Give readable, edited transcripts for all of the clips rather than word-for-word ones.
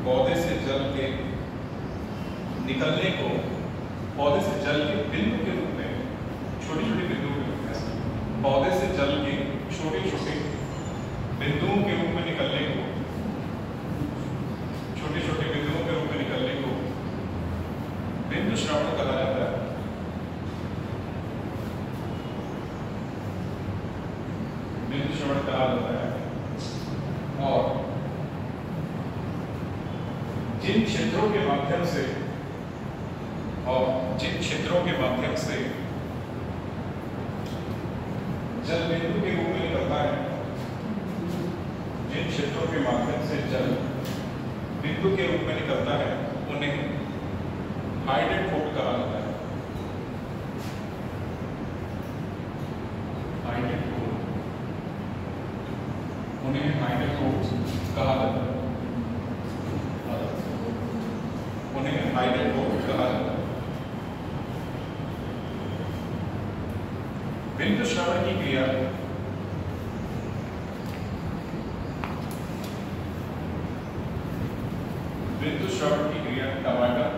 पौधे से जल के निकलने को पौधे से जल के बिंदु के रूप में, छोटी छोटी बिंदुओं के रूप में, पौधे से जल के छोटे छोटे बिंदुओं के रूप में निकलने को, छोटे छोटे बिंदुओं के रूप में निकलने को बिंदु श्रवण कहा जाता है। बिंदु श्रवण कहा जाता है। और जिन क्षेत्रों के माध्यम से जल बिंदु के रूप में निकलता है, जिन क्षेत्रों के माध्यम से जल बिंदु के रूप में निकलता है, उन्हें हाइडेड फोर्ट कहा जाता है। हाइडेड फोर्ट, उन्हें हाइडेड फोर्ट कहा जाता है। उन्हें हाइडेड फोर्ट कहा जाता है। बिंदु श्रवण की क्रिया टमाटर,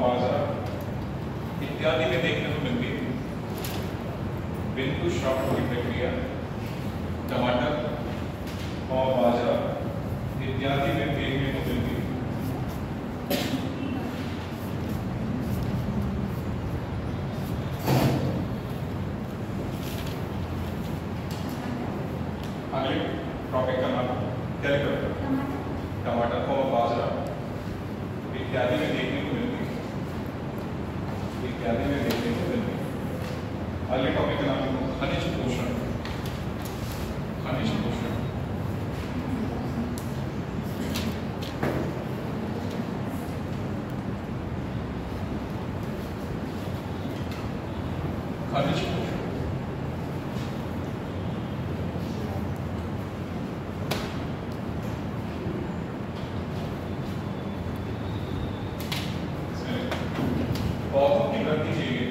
बाजरा इत्यादि में देखने को मिलती है। ऋतुस्राव की प्रक्रिया टमाटर और बाजरा इत्यादि में देखने को मिलती है। अगले टॉपिक का नाम क्या लिखा है? टमाटर और बाजरा इत्यादि में देखने को मिलती है, इत्यादि में देखने को मिलती है। अगले टॉपिक का नाम लिखो खनिज पोषण, खनिज पोषण। खनिज पोषण पौधों की वृद्धि के लिए,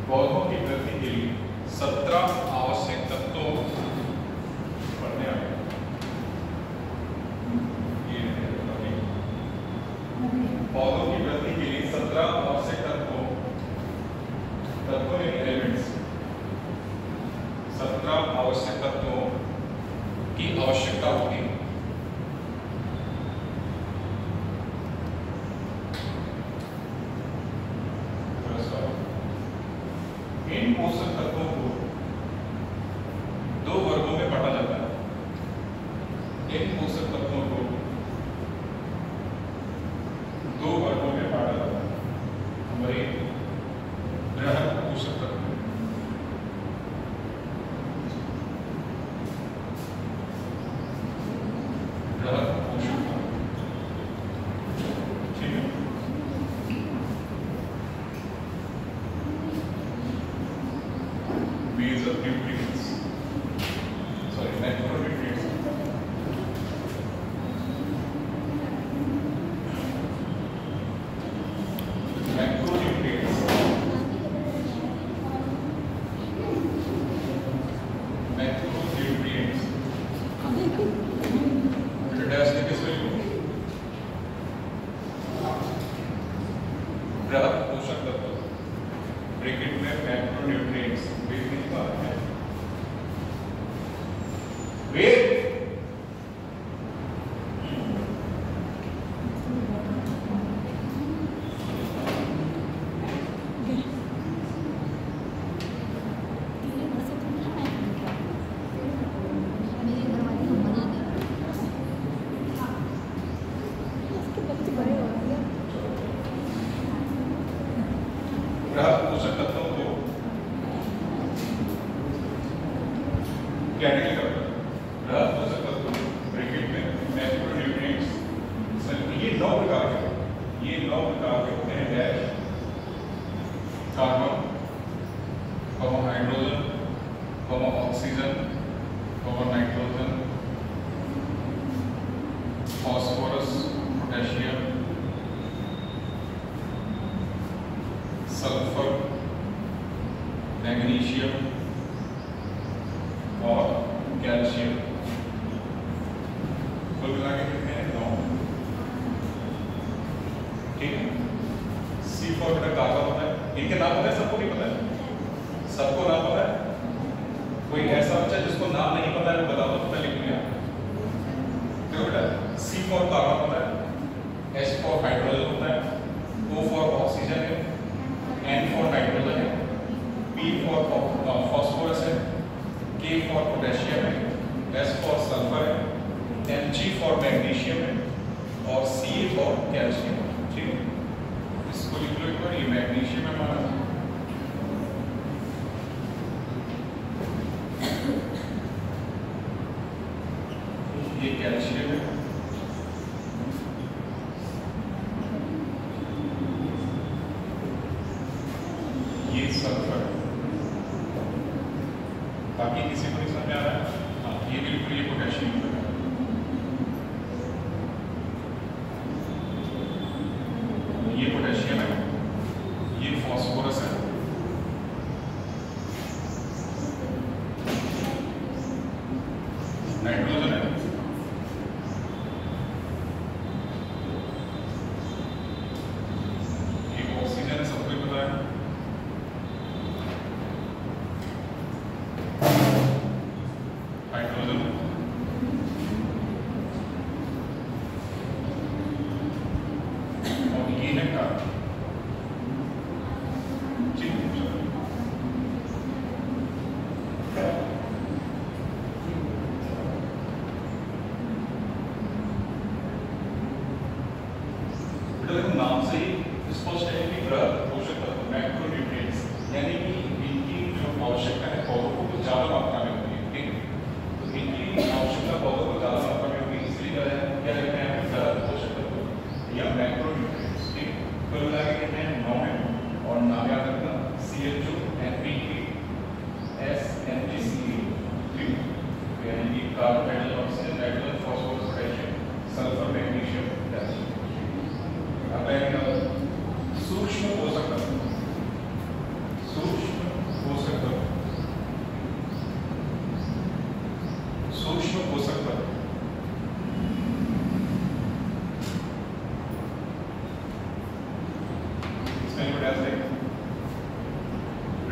पौधों की वृद्धि के लिए 17 आवश्यक तत्वों पढ़ने आए। पौधों की वृद्धि के लिए 17 आवश्यक तत्वों एलिमेंट्स, 17 आवश्यक तत्वों की आवश्यकता होती है। इन पोषक तत्वों को 2 वर्गों में बांटा जाता है। इन पोषक तत्वों को 2 वर्गों में बांटा जाता है। हमारे बृहद पोषक तत्व, बृहद पोषक तत्व, ठीक है। Basal nutrients, sorry, macronutrients. Macronutrients. Macronutrients. Dash के किस वैल्यू? बृहद पोषक तत्व, ब्रैकेट में मैक्रोन्यूट्रिएंट्स देखने की बात है। वेट बृहद पोषक तत्वों को कैटेगरी करता है। बृहद पोषक तत्व ब्रैकेट में मैक्रोन्यूट्रिएंट्स, ये 9 प्रकार के, ये 9 प्रकार के होते हैं। Dash carbon, hydrogen, oxygen, nitrogen, phosphorus, potassium, sulphur, magnesium और कैल्शियम। कुल मिला के कितने हैं? 9, ठीक है। C4 बेटा कार्बन होता है। इनके नाम पता है? सबको नहीं पता है? सबको नाम पता है? कोई ऐसा बच्चा जिसको नाम नहीं पता है बताओ तो मैं लिख लिया। देखो बेटा C4 कार्बन होता है, H4 हाइड्रोजन होता है, O4 ऑक्सीजन है, N4 नाइट्रोजन है, P4 फॉस्फोरस है, K4 पोटेशियम है, S4 सल्फर है, Mg4 मैग्नीशियम है और Ca4 कैल्शियम है। ठीक है, इसको लिख लो एक बार। ये मैग्नीशियम है हमारा, ये कैल्शियम है, ये सल्फर। बाकी किसी को नहीं समझ आ रहा है? हाँ, ये बिल्कुल ये पोटेशियम है। ये पोटेशियम है, ये फॉस्फोरस है, नाइट्रोजन है, ये ऑक्सीजन है, सबको पता है,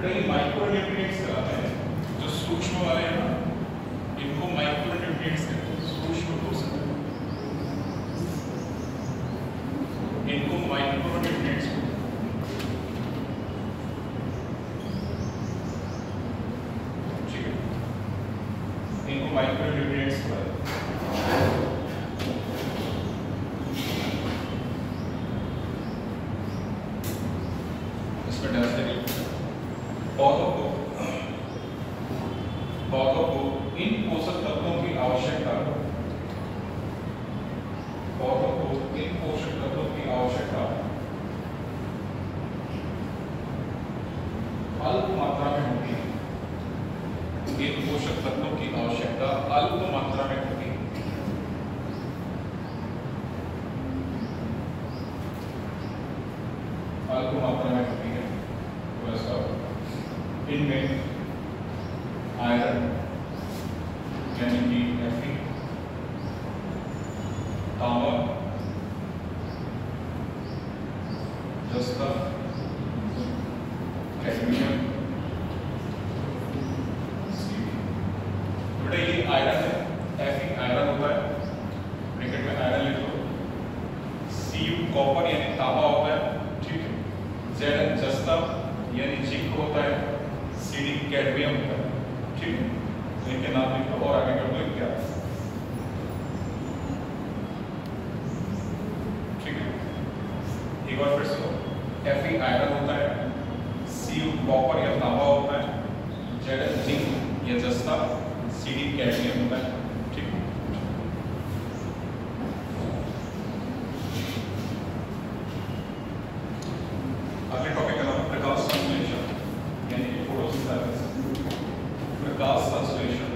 बेटा ये माइक्रो न्यूट्रिएंट्स कहलाते हैं, जो सूक्ष्म वाले हैं ना इनको माइक्रो न्यूट्रिएंट्स कहते हैं, सूक्ष्म पोषक, इनको माइक्रो न्यूट्रिएंट्स कहते हैं। ठीक है, इनको माइक्रो न्यूट्रिएंट्स कहते हैं। इसमें पौधों को इन पोषक तत्वों की आवश्यकता, पौधों को इन पोषक तत्वों की आवश्यकता अल्प मात्रा में होती है। इन पोषक तत्वों की आवश्यकता अल्प मात्रा में होती है। अल्प मात्रा में होती है। इनमें आयरन यानी कि Fe, तांबा, जस्ता, कैडमियम, बेटा ये आयरन है, Fe आयरन होता है, ब्रैकेट में आयरन लिख लो, Cu कॉपर यानी तांबा होता है, ठीक है, Zn जस्ता यानी जिंक होता है, Cd कैडमियम होता है, ठीक है, तो इनके नाम लिख लो और आगे कर दो क्या, ठीक है। एक बार फिर सुनो, Fe आयरन होता है, Cu कॉपर या तांबा होता है, Zn जिंक या जस्ता, Cd कैडमियम होता है, ठीक है। अगले टॉपिक का नाम प्रकाश संश्लेषण यानी कि फोटोसिंथेसिस। प्रकाश संश्लेषण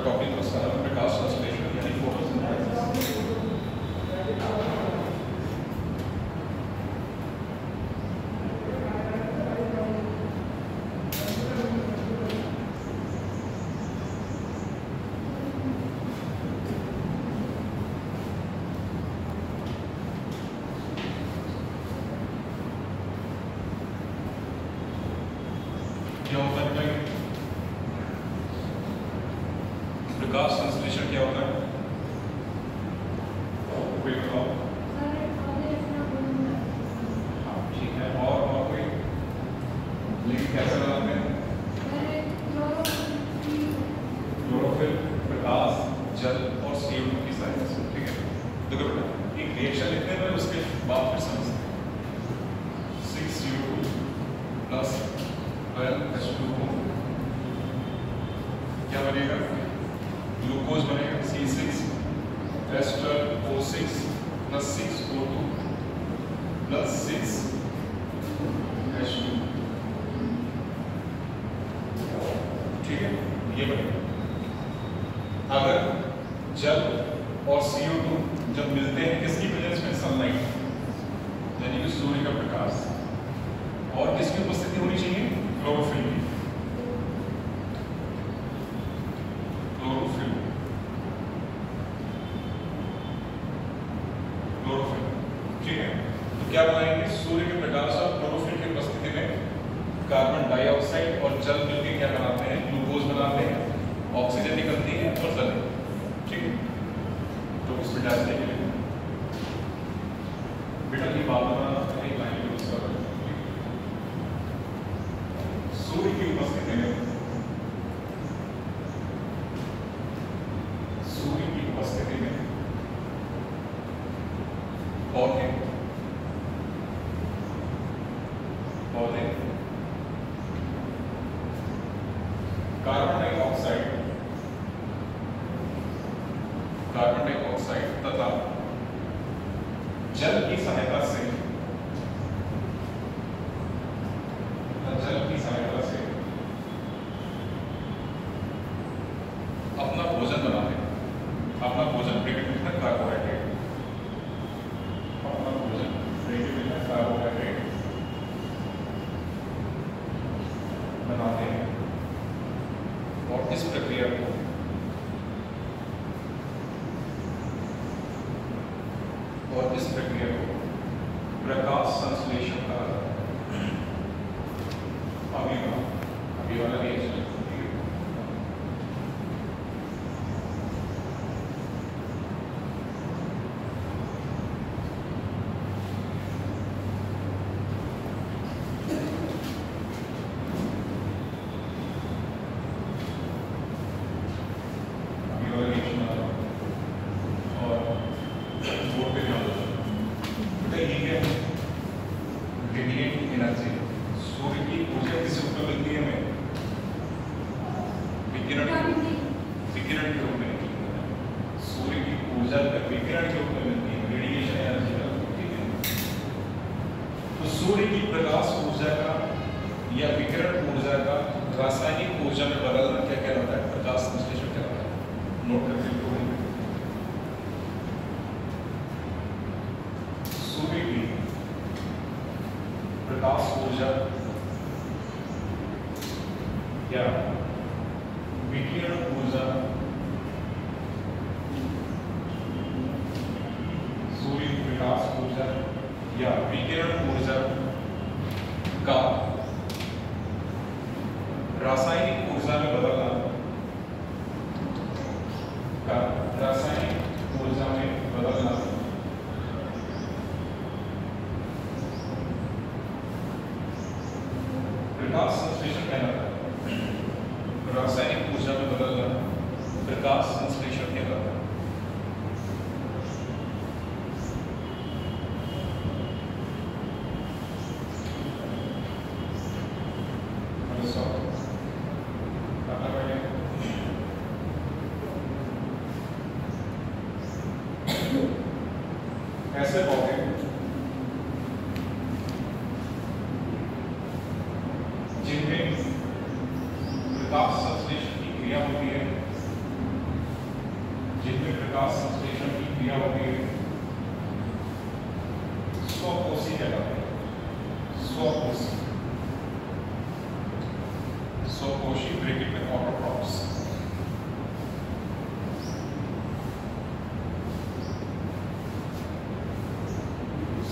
टॉपिक उसका नाम प्रकाश संश्लेषण यानी फोटोसिंथेसिस। क्या होता है प्रकाश संश्लेषण, क्या होता है? कोई बताओ। हाँ ठीक है, और कोई लिंक कैसे लगाते हैं? क्लोरोफिल, प्रकाश, जल और CO2 की सहायता से, ठीक है। देखो बेटा एक रिएक्शन लिखने में उसके बाद फिर समझते हैं। 6CO2 प्लस 12H2O क्या बनेगा? ग्लूकोज बनेगा, C6H12O6 plus 6O2 plus 6H2, ठीक है, ये बनेगा। अगर जल और CO2 जब मिलते हैं किसकी प्रेजेंस में? सनलाइट यानी कि सूर्य का प्रकाश, और किसकी उपस्थिति होनी चाहिए? क्लोरोफिल की। क्लोरोफिल ठीक है, तो क्या बनाएंगे? सूर्य के प्रकाश और क्लोरोफिल की उपस्थिति में कार्बन डाइऑक्साइड और जल मिलकर क्या बनाते हैं? ग्लूकोज बनाते हैं, ऑक्सीजन निकलती है और जल, ठीक है। तो इसमें डालने के लिए बेटा की बात बनाना एक लाइन में उसका सूर्य की उपस्थिति में, सूर्य की उपस्थिति में पौधे पौधे कार्बन डाइऑक्साइड तथा जल की सहायता से अपना भोजन बनाते हैं। अपना भोजन ब्रैकेट में कार्बोहाइड्रेट, अपना भोजन ब्रैकेट में कार्बोहाइड्रेट बनाते हैं और इस प्रक्रिया को प्रकाश संश्लेषण कहा जाता है। अभी वाला रिएक्शन सूर्य की प्रकाश ऊर्जा का या विकिरण ऊर्जा का रासायनिक ऊर्जा में बदलना क्या कहलाता है? प्रकाश संश्लेषण कहलाता है। नोट करके सूर्य की प्रकाश ऊर्जा या विकिरण ऊर्जा, सूर्य की प्रकाश ऊर्जा या विकिरण ऊर्जा का रासायनिक ऊर्जा में बदलना, प्रकाश संश्लेषण कहलाता है। रासायनिक ऊर्जा में बदलना प्रकाश संश्लेषण कहलाता है। ऐसे पौधे जिनमें प्रकाश संश्लेषण की क्रिया होती है, स्वकोशी कहलाते हैं। स्वकोशी ब्रैकेट में ऑटोट्रॉफ्स।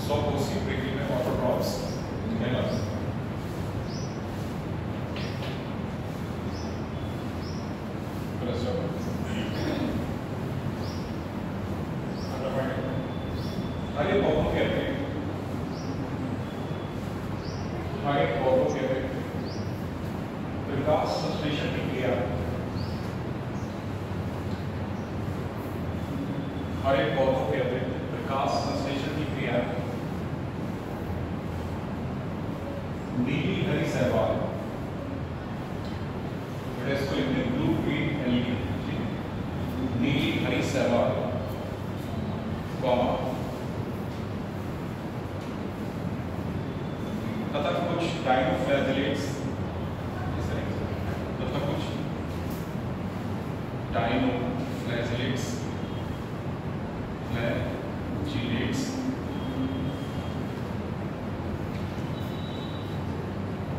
स्वकोशी ब्रैकेट में ऑटोट्रॉफ्स कहलाते हैं। हरे पौधों कहते हैं, प्रकाश संश्लेषण की क्रिया, हरे पौधों के अतिरिक्त प्रकाश संश्लेषण की क्रिया नीली हरी शैवाल, इसको लिखते हैं ब्लू ग्रीन एलगी, नीली हरी शैवाल तथा कुछ डाइनोफ्लैजेलेट्स, तथा कुछ डाइनोफ्लैजेलेट्स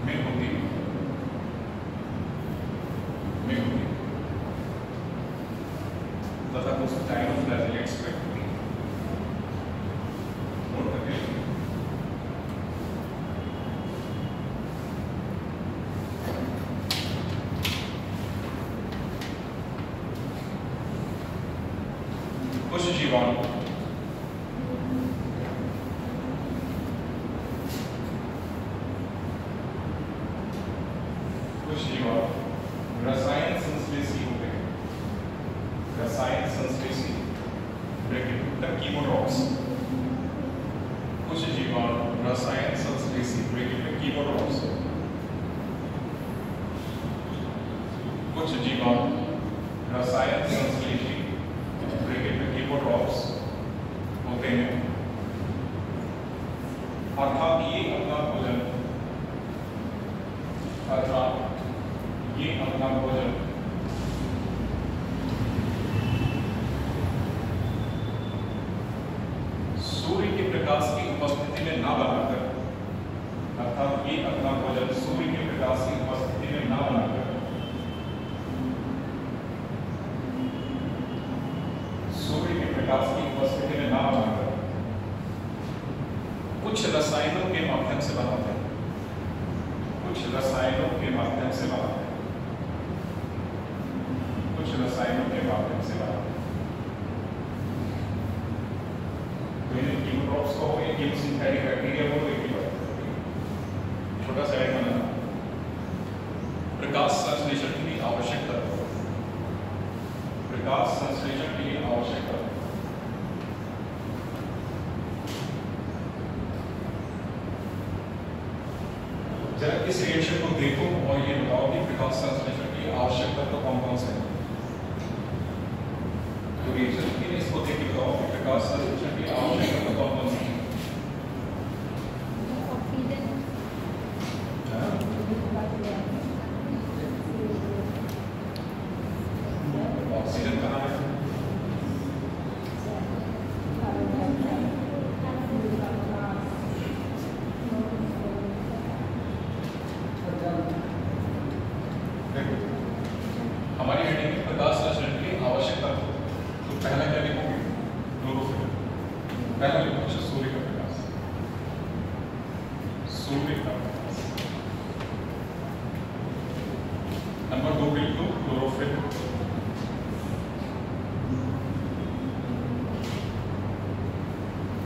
में होती तथा कुछ डाइनोफ्लैजेलेट्स में होती। नोट करके कुछ जीवाणु रसायन संश्लेषी होते हैं। रसायन संश्लेषी ब्रैकेट कीमोट्रॉप्स कुछ जीवाणु रसायन संश्लेषी ब्रैकेट में कीमोट्रॉप्स, कुछ जीवाणु रसायन संश्लेषी ब्रैकेट में कीमोट्रॉप्स होते हैं, अर्थात ये अपना भोजन सूर्य के प्रकाश की उपस्थिति में ना बनाकर, अर्थात ये अपना भोजन सूर्य के प्रकाश की उपस्थिति में ना बनाकर कुछ रसायनों के माध्यम से बनाते हैं, कुछ रसायनों के माध्यम से बनाते हैं, कुछ रसायनों के माध्यम से बनाते हैं। तो ये कीमोट्रॉप्स को हो, ये कीमोसिंथेटिक बैक्टीरिया हो, एक ही बात है। छोटा सा ऐड बनाना, प्रकाश संश्लेषण के लिए आवश्यक तत्व, प्रकाश संश्लेषण के लिए आवश्यक तत्व। जरा इस रिएक्शन को देखो और ये बताओ कि प्रकाश संश्लेषण के लिए आवश्यक तत्व कौन कौन से हैं। तो रिएक्शन के लिए इसको देख के बताओ कि प्रकाश संश्लेषण के लिए आवश्यक तत्व कौन कौन से हैं। ऑक्सीजन कहाँ है? हमारी हेडिंग में प्रकाश संश्लेषण के लिए आवश्यक तत्व, तो पहला क्या लिखोगे? क्लोरोफिल। पहला लिखो सूर्य का प्रकाश, सूर्य का प्रकाश। नंबर 2 पे लिखो क्लोरोफिल।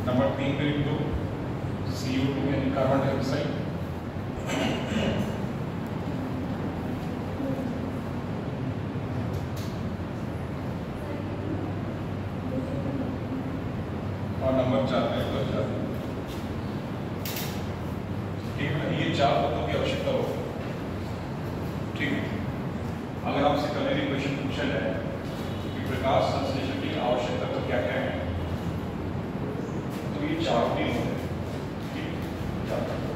नंबर 3 पे लिख दो CO2 यानी कार्बन डाइऑक्साइड। और नंबर 4 पे लिखो जल। ठीक है, ये 4 तत्वों की आवश्यकता हो। ठीक है, अगर आपसे कल क्वेश्चन पूछा जाए कि प्रकाश संश्लेषण के लिए आवश्यक तत्व क्या क्या है, तो ये 4 भी होते हैं। ठीक है, 4 तत्व।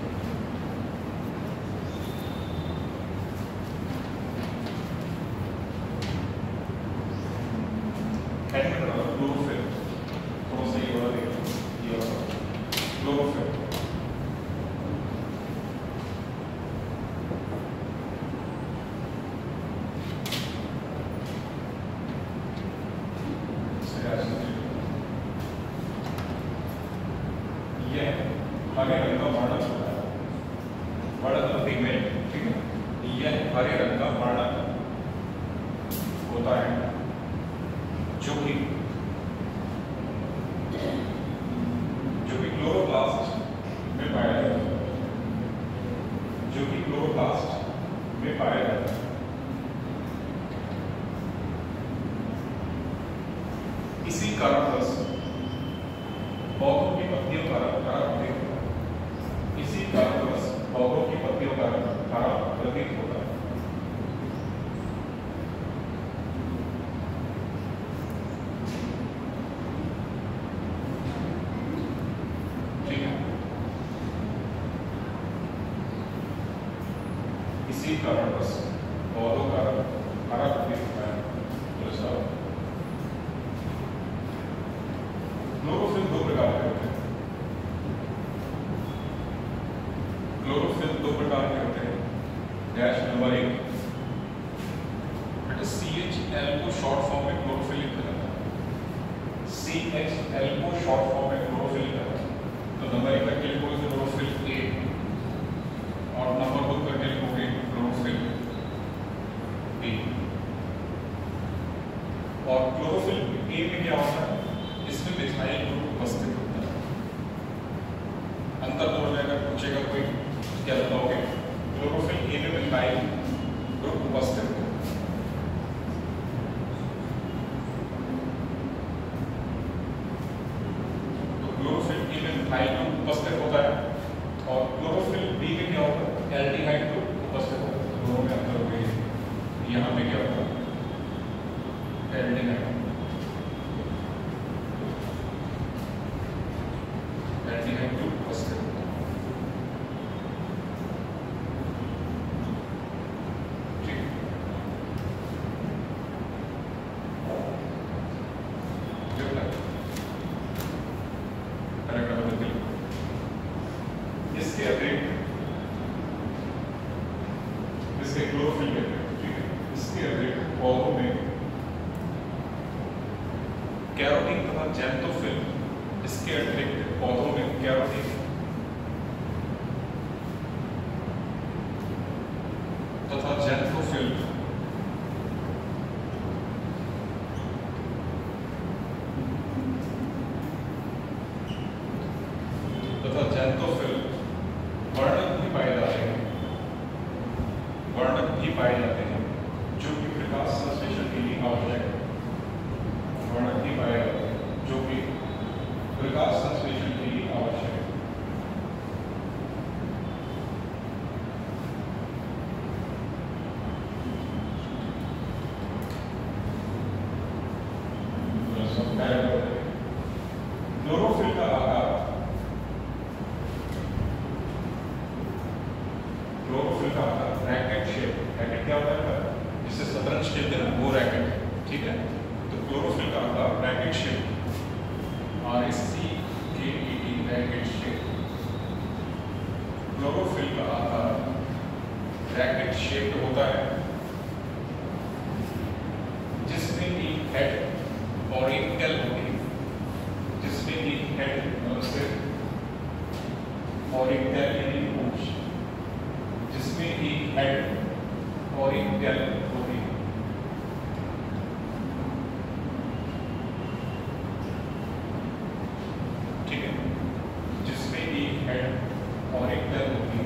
क्लोरोफिल, थोड़ा सा ये वाला देखो, ये वाला क्लोरोफिल। हरे रंग का वर्णक होता है, वर्णक पिगमेंट। ठीक है, यह हरे रंग का वर्णक होता है जो कि क्लोरोप्लास्ट में पाया जाता है, जो कि क्लोरोप्लास्ट में पाया जाता है। इसी कारणवश पौधों की पत्तियों का रंग हरा प्रतीत होता है। इसी कारणवश पौधों की पत्तियों का रंग हरा प्रतीत होता है। ठीक है, इसी कारणवश पौधों का रंग हरा प्रतीत होता है। क्लोरोफिल 2 प्रकार के होते हैं। क्लोरोफिल 2 प्रकार के होते हैं। डैश नंबर 1, बेटा CHL को शॉर्ट फॉर्म में क्लोरोफिल लिखा जाता है। CHL को शॉर्ट फॉर्म में क्लोरोफिल लिखा जाता है। तो नंबर 1 करके लिखोगे क्लोरोफिल A और नंबर 2 करके लिखोगे क्लोरोफिल B। और क्लोरोफिल A में क्या होता है? इसमें मिथाइल ग्रुप उपस्थित होता है। अंतर बोल जाएगा, पूछेगा कोई क्या बताओगे? क्लोरोफिल ए में मिथाइल ग्रुप उपस्थित है। तो क्लोरोफिल ए में मिथाइल ग्रुप उपस्थित होता है और क्लोरोफिल बी में क्या होगा, एल्डिहाइड ग्रुप उपस्थित होता है। दोनों में अंतर हो गई। यहाँ पे क्या होगा, एल्डिहाइड ग्रुप उपस्थित होता है। ठीक, इसके अतिरिक्त इसके क्लोरोफिल के अतिरिक्त, ठीक है, इसके अतिरिक्त पौधों में कैरोटीन तथा जैंथोफिल, इसके अतिरिक्त पौधों में कैरोटीन तथा जैंथोफिल वर्णक भी पाए जाते हैं, वर्णक भी पाए जाते हैं जो कि प्रकाश संश्लेषण के लिए आवश्यक है। वर्णक भी पाए जाते हैं जो कि प्रकाश संश्लेषण के लिए आवश्यक है। क्लोरोफिल का आकार, क्लोरोफिल का आकार रैकेट शेप, रैकेट क्या होता है, जिससे शतरंज खेलते हैं ना, वो रैकेट है, ठीक है। तो क्लोरोफिल का आकार racket shape, RACKET racket shape. Chlorophyll का आकार रैकेट शेप होता है जिसमें एक हेड और एक टेल होती है, जिसमें एक हेड और एक टेल यानी पूंछ, जिसमें एक हेड और एक टेल होती है। ठीक है, जिसमें एक हेड और एक टेल होती है।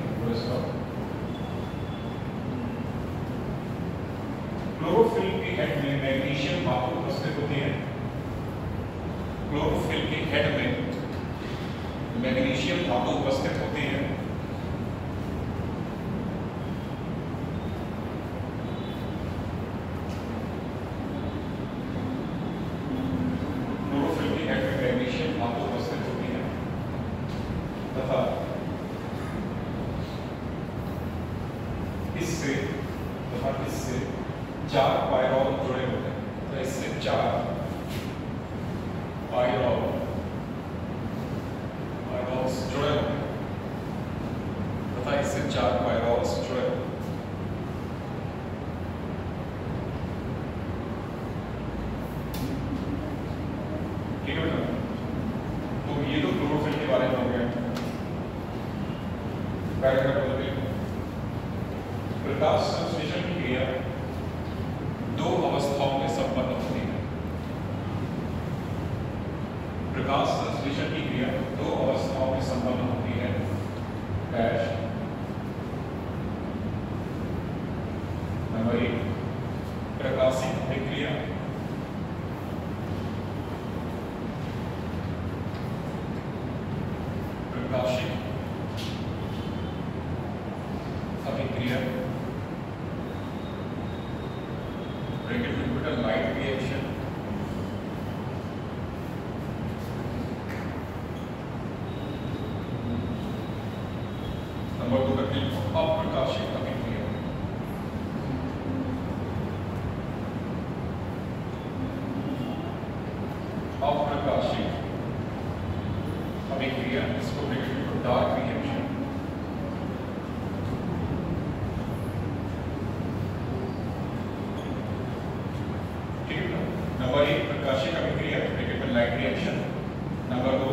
क्लोरोफिल के हेड में मैग्नीशियम धातु उपस्थित होती है। क्लोरोफिल के हेड में मैग्नीशियम धातु उपस्थित होती है। क्लोरोफिल के हेड में मैग्नीशियम धातु उपस्थित होती है तथा इससे 4 पायरॉल जुड़े होते हैं। तो इससे 4 पायरॉल्स जुड़े होते हैं तथा इससे 4 पायरॉल्स जुड़े होते हैं। ठीक है बेटा, तो ये तो क्लोरोफिल के बारे में हो गया। पैराग्राफ बदलते हैं। प्रकाश संश्लेषण की क्रिया 2 अवस्थाओं में संपन्न होती है। प्रकाश संश्लेषण की क्रिया 2 अवस्थाओं में संपन्न होती है। डैश नंबर 1 प्रकाशिक अभिक्रिया, प्रकाशिक अभिक्रिया, ब्रैकेट में बेटा लाइट रिएक्शन, नंबर 2 करते हैं अप्रकाशिक अभिक्रिया। अप्रकाशिक अभिक्रिया, इसको ब्रैकेट में डार्क रिएक्शन। नंबर 1 प्रकाशिक अभिक्रिया, ब्रैकेट में लाइट रिएक्शन। नंबर 2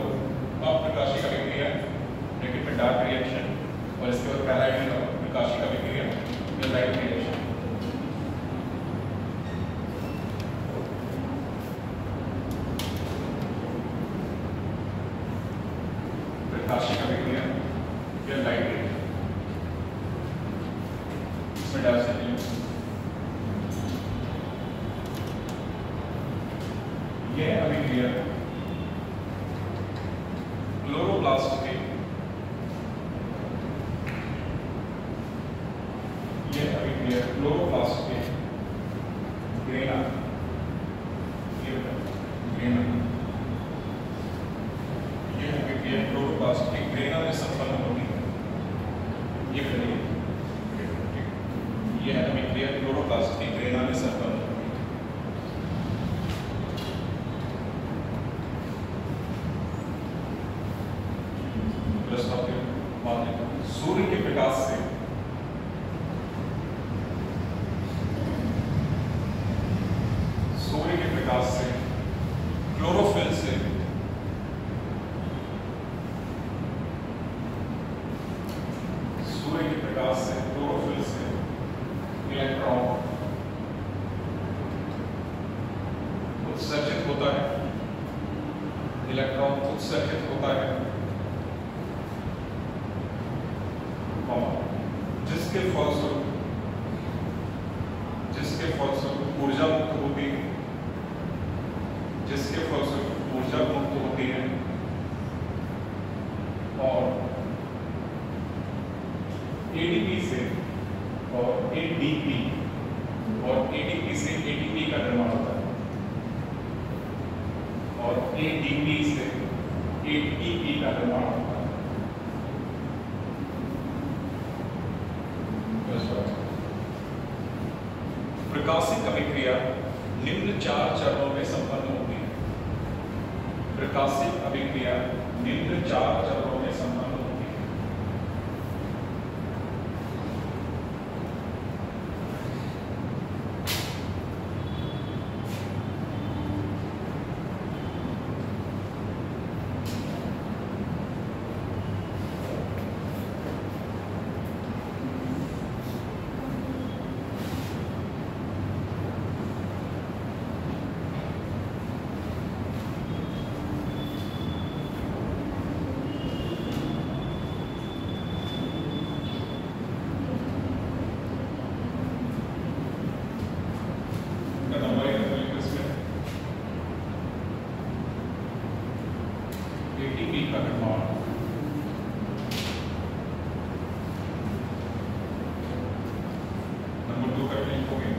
अप्रकाशिक अभिक्रिया, ब्रैकेट में डार्क रिएक्शन। और इसके बाद पहला प्रकाशिक अभिक्रिया या लाइट रिएक्शन। प्रकाशिक अभिक्रिया या लाइट रिएक्शन, इसमें डाल सकते हैं यह अभिक्रिया क्लोरो क्लोरोप्लास्ट के ये अभिक्रिया क्लोरोप्लास्ट के ग्रेना ये अभिक्रिया क्लोरोप्लास्ट के ग्रेना में संपन्न होती है। ये करिए यह अभिक्रिया क्लोरोप्लास्ट की ग्रेना में संपन्न होती है। सूर्य के प्रकाश से क्लोरोफिल से इलेक्ट्रॉन उत्सर्जित होता है। इलेक्ट्रॉन उत्सर्जित होता है और जिसके फलस्वरूप ऊर्जा मुक्त होती है। जिसके फलस्वरूप ऊर्जा मुक्त होती है और एडीपी से और एडीपी से एटीपी का निर्माण होता है और एडीपी से एटीपी का निर्माण होता है। प्रकाशिक अभिक्रिया निम्न 4 चरणों में संपन्न होती है। प्रकाशिक अभिक्रिया निम्न 4 चरणों में संपन्न होती है। एटीपी का निर्माण नंबर 2 का लिखोगे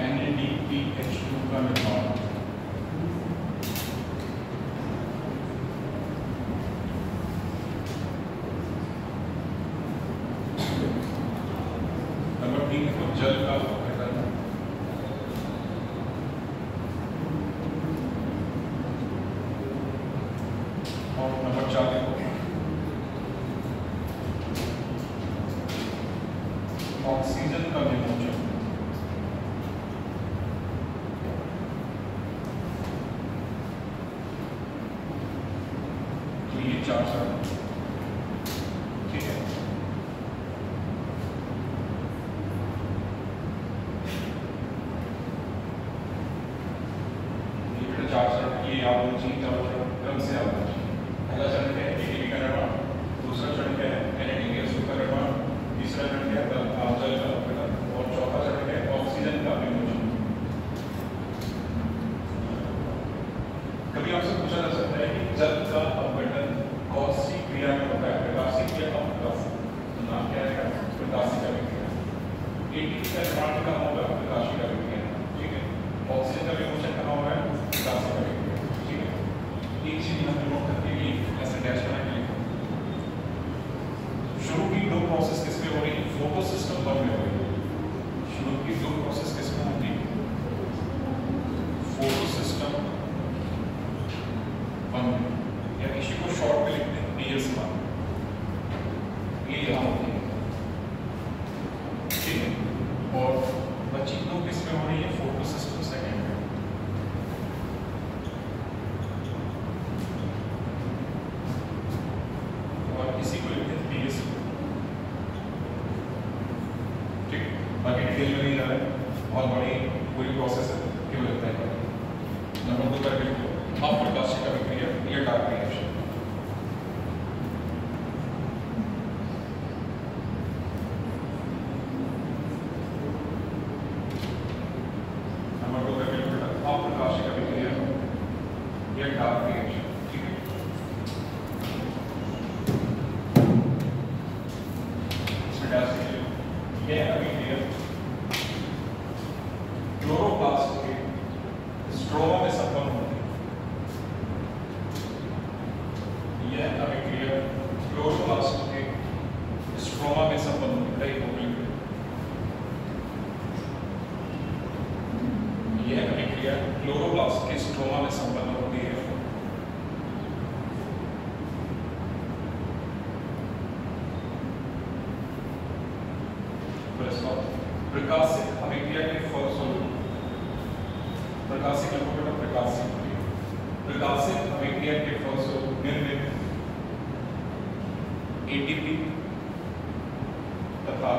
NADPH2 का निर्माण। नंबर 3 को जल का अपघटन। और नंबर 4 देखो ऑक्सीजन का विमोचन। तो ये 4 चरण, ठीक है। ये 4 चरण ये याद होना चाहिए, 4 चरण क्रम से याद होना चाहिए। पहला चरण क्या है? एटीपी का निर्माण। दूसरा चरण क्या है? NADPH2 का निर्माण। तीसरा चरण क्या है? जल का अपघटन। और चौथा चरण क्या है? ऑक्सीजन का विमोचन। कभी आपसे पूछा जा सकता है कि जल का अपघटन कौन सी क्रिया में होता है? प्रकाशिक या अप्रकाशिक? तो नाम क्या है? प्रकाशिक अभिक्रिया। एटीपी का निर्माण कहाँ होगा? प्रकाशिक अभिक्रिया, ठीक है। ऑक्सीजन का विमोचन कहाँ होगा? प्रकाशिक अभिक्रिया, ठीक है। एक चीज हम नोट करके ऐसे डैश बना के लिखो। शुरू की 2 प्रोसेस किसमें हो रही है? फोटो सिस्टम 1 में हो रही है। शुरू की 2 प्रोसेस किसमें होती है? फोटो सिस्टम 1 में, या इसी को शॉर्ट में लिखते हैं PS1। ये यहाँ होती है, ठीक है। और बची 2 किसमें हो रही है? फोटो सिस्टम 2 में। इसी को लिखते हैं PS, ठीक। बाकी डिटेल में नहीं जा रहा है, बहुत बड़ी पूरी प्रोसेस है, क्यों लगता है। नंबर 2 पर लिखो अप्रकाशिक अभिक्रिया, ये डार्क रिएक्शन। नंबर 2 पर लिखो अप्रकाशिक अभिक्रिया, ये डार्क रिएक्शन। प्रकाशिक अभिक्रिया के फलस्वरूप प्रकाशिक अभिक्रिया के फलस्वरूप निर्मित एटीपी तथा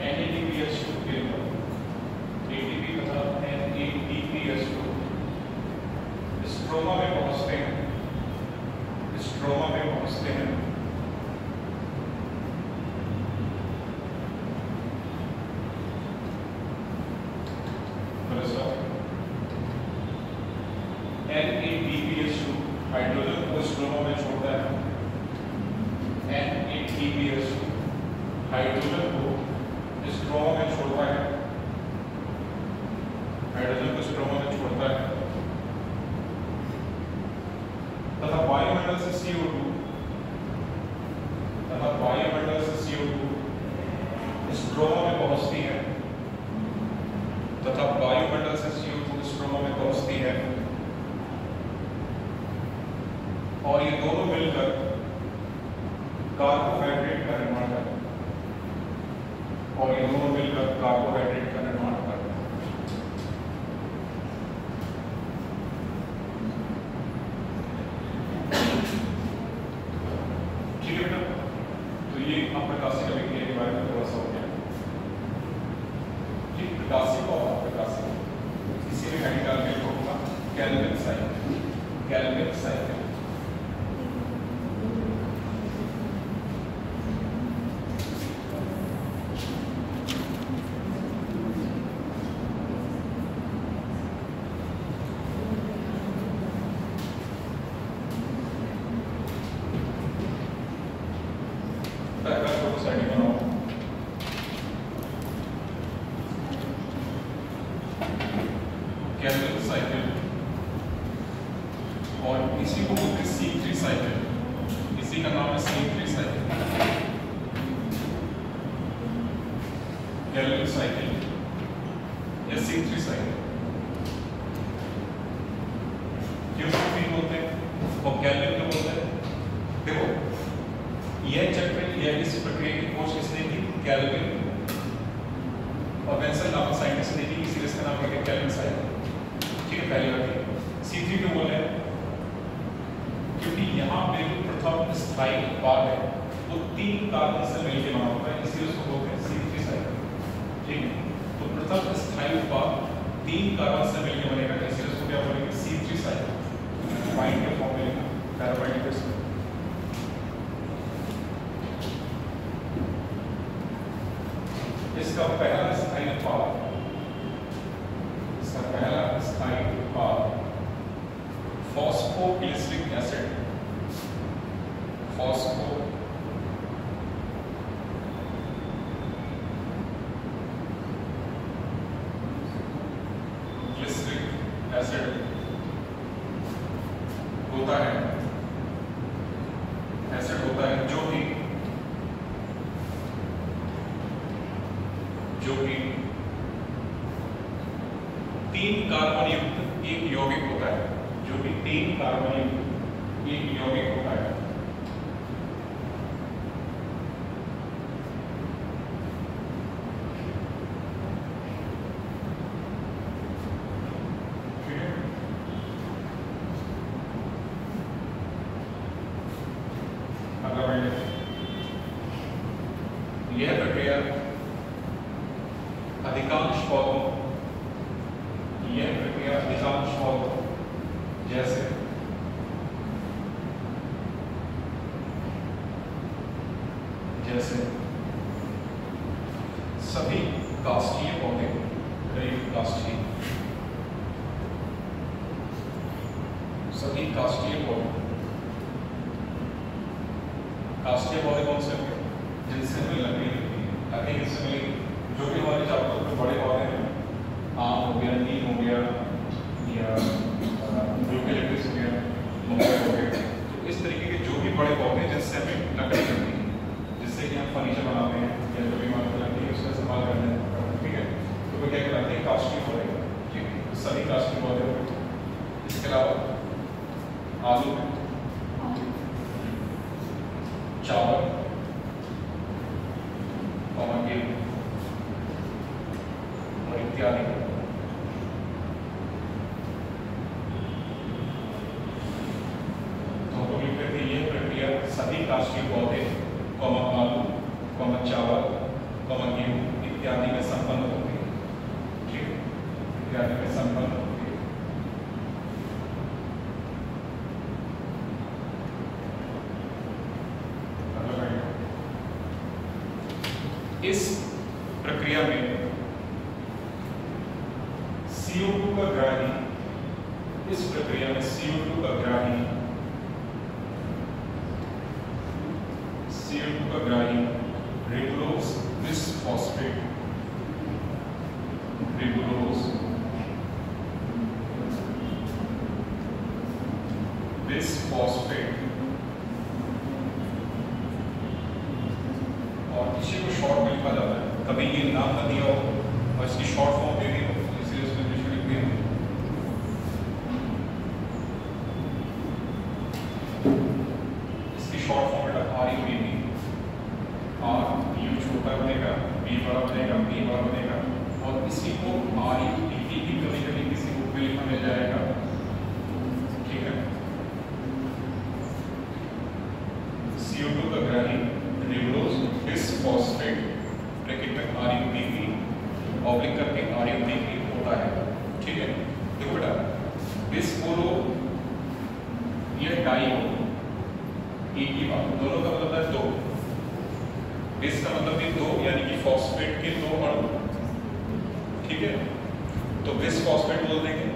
NADPH2 के एटीपी तथा NADPH2 स्ट्रोमा में पहुंचते हैं NADPH2 हाइड्रोजन को स्ट्रोमा में छोड़ता है। NADPH2 हाइड्रोजन को स्ट्रोमा में छोड़ता है तथा वायुमंडल से CO2 स्ट्रोमा में पहुंचती है और ये दोनों मिलकर कार्बोहाइड्रेट का निर्माण करते हैं ठीक है बेटा। तो ये अप्रकाशिक अभिक्रिया के बारे में थोड़ा सा हो गया। ठीक, प्रकाशिक और अप्रकाशिक इसी में केमिकल में होगा गैल्वेनिक साइकिल। गैल्वेनिक साइकिल और इसी को बोलते हैं C3 साइकिल। इसी का नाम है C3 साइकिल, गैल्वेनिक साइकिल या C3 साइकिल। क्यों C3 बोलते हैं और गैल्वेनिक क्यों बोलते हैं? देखो, यह चक्र या इस प्रक्रिया की खोज किसने की? गैल्वेन और बेंसन नामक साइंटिस्ट ने की, इसीलिए इसका नाम है गैल्वेनिक साइकिल। ठीक है, पहली बात C3 क्यों बोले हैं? क्योंकि यहाँ पे जो प्रथम स्थायी उत्पाद है वो 3 कार्बन से मिलकर बना होता है, इसलिए उसको बोलते हैं C3 साइकिल। ठीक है, तो प्रथम स्थायी उत्पाद 3 कार्बन से मिलकर बनेगा, इसलिए उसको क्या बोलेंगे? C3 cycle. वाइन के फॉर्म में लिखा पैराबाइट के साथ। इसका पहला स्थायी उत्पाद फॉस्फोग्लिसरिक एसिड, होता है जो कि 3 कार्बन युक्त एक यौगिक होता है, यह प्रक्रिया अधिकांश पौधों जैसे सभी काष्ठीय पौधे, काष्ठीय पौधे कौन से होंगे? जिनसे हमें लकड़ी मिलती है। लकड़ी किससे मिलेगी? जो भी हमारे चारों तरफ बड़े पौधे हैं, आम हो गया, नीम हो गया या यूकेलिप्टस हो गया, महुआ हो गया, तो इस तरीके के जो भी बड़े पौधे जिनसे हमें लकड़ी मिलती है, जिससे कि हम फर्नीचर बनाते हैं या जो भी हमारे लकड़ी है उसका इस्तेमाल करते हैं। ठीक है, तो वो क्या कहलाते हैं? काष्ठीय पौधे। ठीक है, सभी काष्ठीय पौधे हो गए। इसके अलावा आलू में, चावल, काष्ठीय पौधे, आलू, चावल, गेहूं इत्यादि में संपन्न होती है। ठीक है, इत्यादि में संपन्न होती है। इस प्रक्रिया में CO2 का ग्राही, इस प्रक्रिया में CO2 का ग्राही रिबुलोज बिसफॉस्फेट, रिबुलोज बिसफॉस्फेट, और इसी को शॉर्ट में लिखा जाता है। कभी ये नाम न दिया हो और इसकी शॉर्ट फॉर्म दे दी हो, इसलिए उसमें कुछ लिख दिया। इसकी शॉर्ट फॉर्म बेटा RUBB, RU छोटा बनेगा, B बड़ा बनेगा, B बड़ा बनेगा, और इसी को RUTT भी कभी कभी किसी बुक में लिखा मिल जाएगा। ठीक है, CO2 का ग्राही रिबुलोज बिसफॉस्फेट ब्रैकेट में RUBB ऑब्लिक करके RUBB होता है। ठीक है, देखो बेटा बिस बोलो या डाई बोलो, एक ही बात, दोनों का मतलब है दो। बिस का मतलब भी दो, यानी कि फॉस्फेट के दो अणु। ठीक है, तो बिसफॉस्फेट बोल देंगे।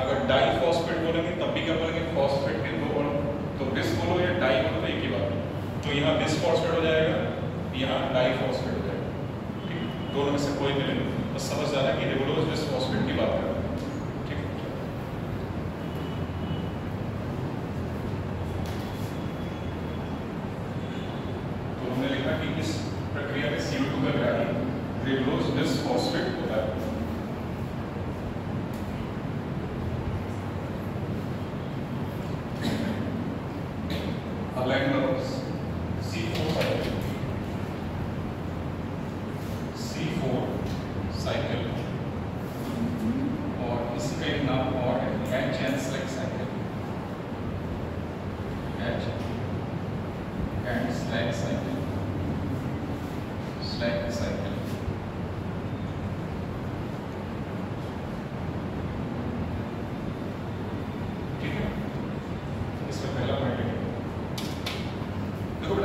अगर डाई फॉस्फेट बोलेंगे तब भी क्या बोलेंगे, फॉस्फेट के दो अणु। तो बिस बोलो या डाई बोलो एक ही बात। तो यहाँ बिसफॉस्फेट हो जाएगा, यहाँ डाइफॉस्फेट हो जाएगा। ठीक, दोनों में से कोई भी नहीं, बस समझ जाना कि रिबुलोज बिसफॉस्फेट की बात कर रहे हैं। ठीक, तो हमने लिखा कि इस प्रक्रिया में CO2 का ग्राही रिबुलोज बिसफॉस्फेट होता है।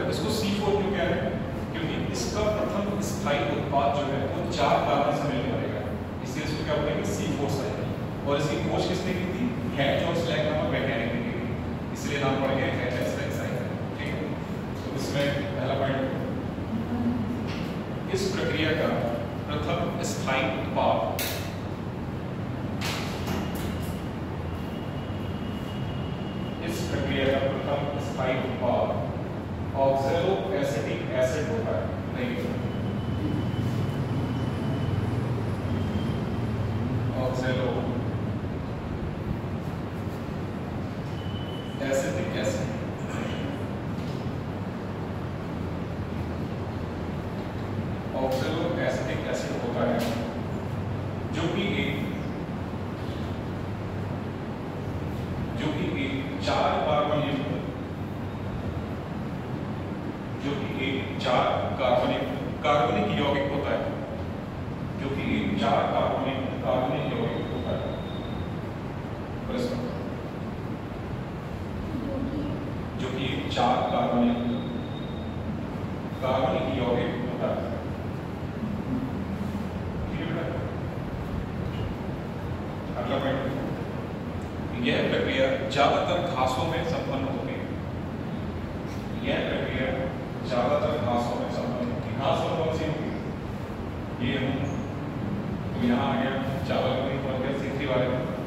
इसको C4 क्यों कह रहे हैं? क्योंकि इसका प्रथम स्थायी उत्पाद जो है वो 4 कार्बन से मिलकर बनेगा, इसलिए इसको क्या बोलेंगे C4 साइकिल। और इसकी खोज किसने की थी? हैच और स्लैग नामक वैज्ञानिक ने की थी, इसलिए नाम पड़ गया हैच और स्लैग साइकिल। ठीक है, तो इसमें पहला पॉइंट, इस प्रक्रिया का प्रथम स्थायी उत्पाद ऑक्सैलोएसिटिक एसिड होता है। नहीं, oxalo acetic acid, oxaloacetic acid होता है, जो कि एक 4 कार्बन युक्त, जो कि एक 4 कार्बनिक यौगिक होता है, जो कि एक 4 कार्बनिक यौगिक होता है। जो कि एक 4 कार्बनिक यौगिक होता है। ठीक है बेटा, अगला पॉइंट, यह प्रक्रिया ज्यादातर घासों में संपन्न होती है। यह प्रक्रिया ज्यादातर घासों में संपन्न होती है। घास और कौन सी होती है? ये तो यहाँ आ गया चावल की और क्या सीखी वाले,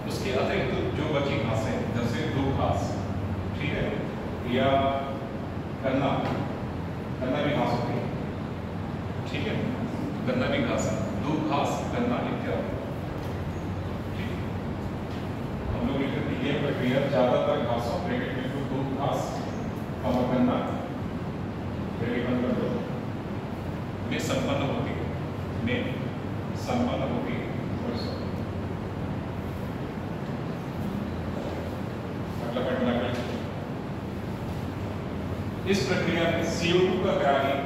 उसके अतिरिक्त जो बची घासें, जैसे दूब घास, ठीक है, या गन्ना भी घास होती है। ठीक है, गन्ना भी घास है, दूब घास, गन्ना इत्यादि। हम लोग लिखते हैं यह प्रक्रिया ज्यादातर घासों ब्रैकेट में दूब घास और गन्ना ब्रैकेट बंद कर दो में संपन्न होती है, मतलब इस प्रक्रिया में CO2 का ग्राही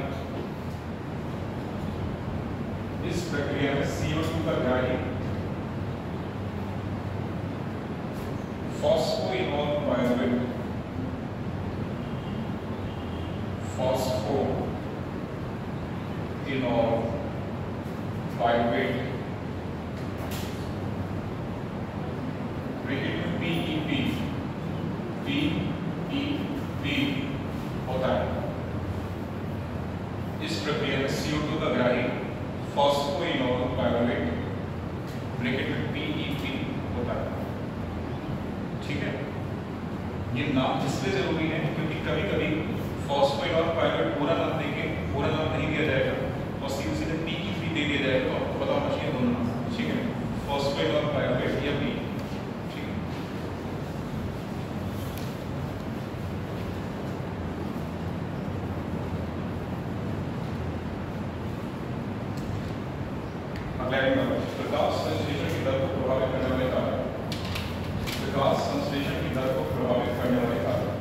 फॉस्फोइनोल पाइरुवेट PEP होता है। इस प्रक्रिया में CO2 का ग्राही फॉस्फोइनोल पाइरुवेट ब्रैकेट में PEP होता है। ठीक है, ये नाम इसलिए जरूरी है क्योंकि कभी कभी फॉस्फोइनोल पाइरुवेट पूरा नाम देके पूरा नाम नहीं दिया जाएगा और सीधे PEP दे दिया जाएगा, तो आपको पता होना चाहिए दोनों नाम। ठीक है, फॉस्फोइनोल पाइरुवेट या PEP। ठीक है, प्रकाश संश्लेषण की दर को प्रभावित करने वाले कारक। प्रकाश संश्लेषण की दर को प्रभावित करने वाले कारक।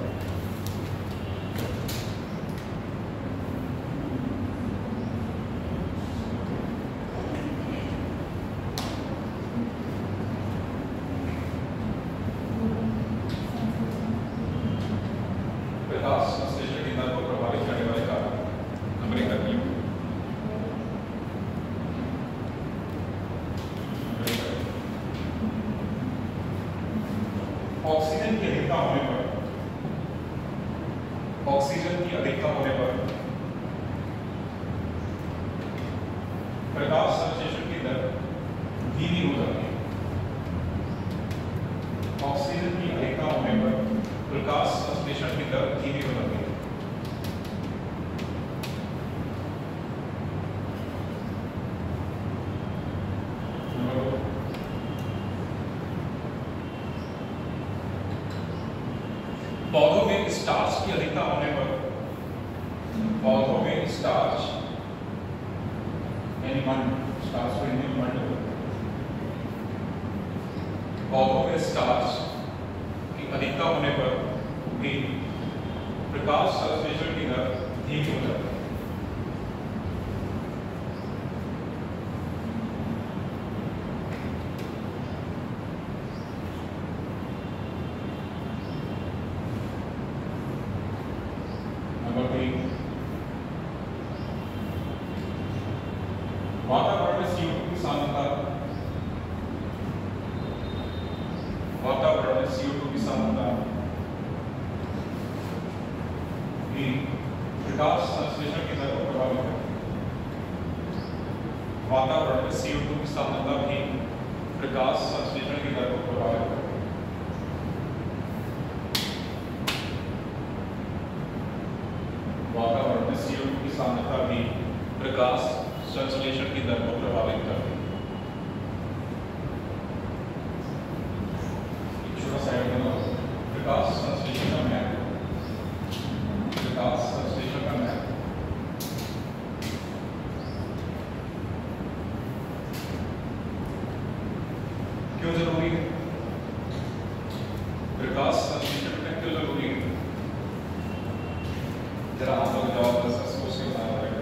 प्रकाश संश्लेषण की दर को प्रभावित करने वाले कारक नंबर 1 करनी है। ऑक्सीजन की अधिकता होने पर प्रकाश संश्लेषण की दर धीमी हो जाती है। ऑक्सीजन की अधिकता होने पर प्रकाश संश्लेषण की दर धीमी हो जाती है। पौधों में स्टार्च की अधिकता होने पर स्टार्च यानी स्टार्च को हिंदी में मंड होता है। पौधों में स्टार्च की अधिकता होने पर भी प्रकाश संश्लेषण की दर धीमी हो जाती है। वातावरण में CO2 की सांद्रता भी प्रकाश संश्लेषण की दर को प्रभावित करती है। वातावरण में CO2 की सांद्रता भी प्रकाश संश्लेषण की दर को प्रभावित करती है। वातावरण में CO2 की सांद्रता भी प्रकाश संश्लेषण की दर को प्रभावित करती है। छोटा सा प्रकाश संश्लेषण का मैप, प्रकाश संश्लेषण का मैप। क्यों जरूरी है? प्रकाश संश्लेषण में क्यों जरूरी है? जरा आप लोग जवाब सोच के बताना पड़ेगा।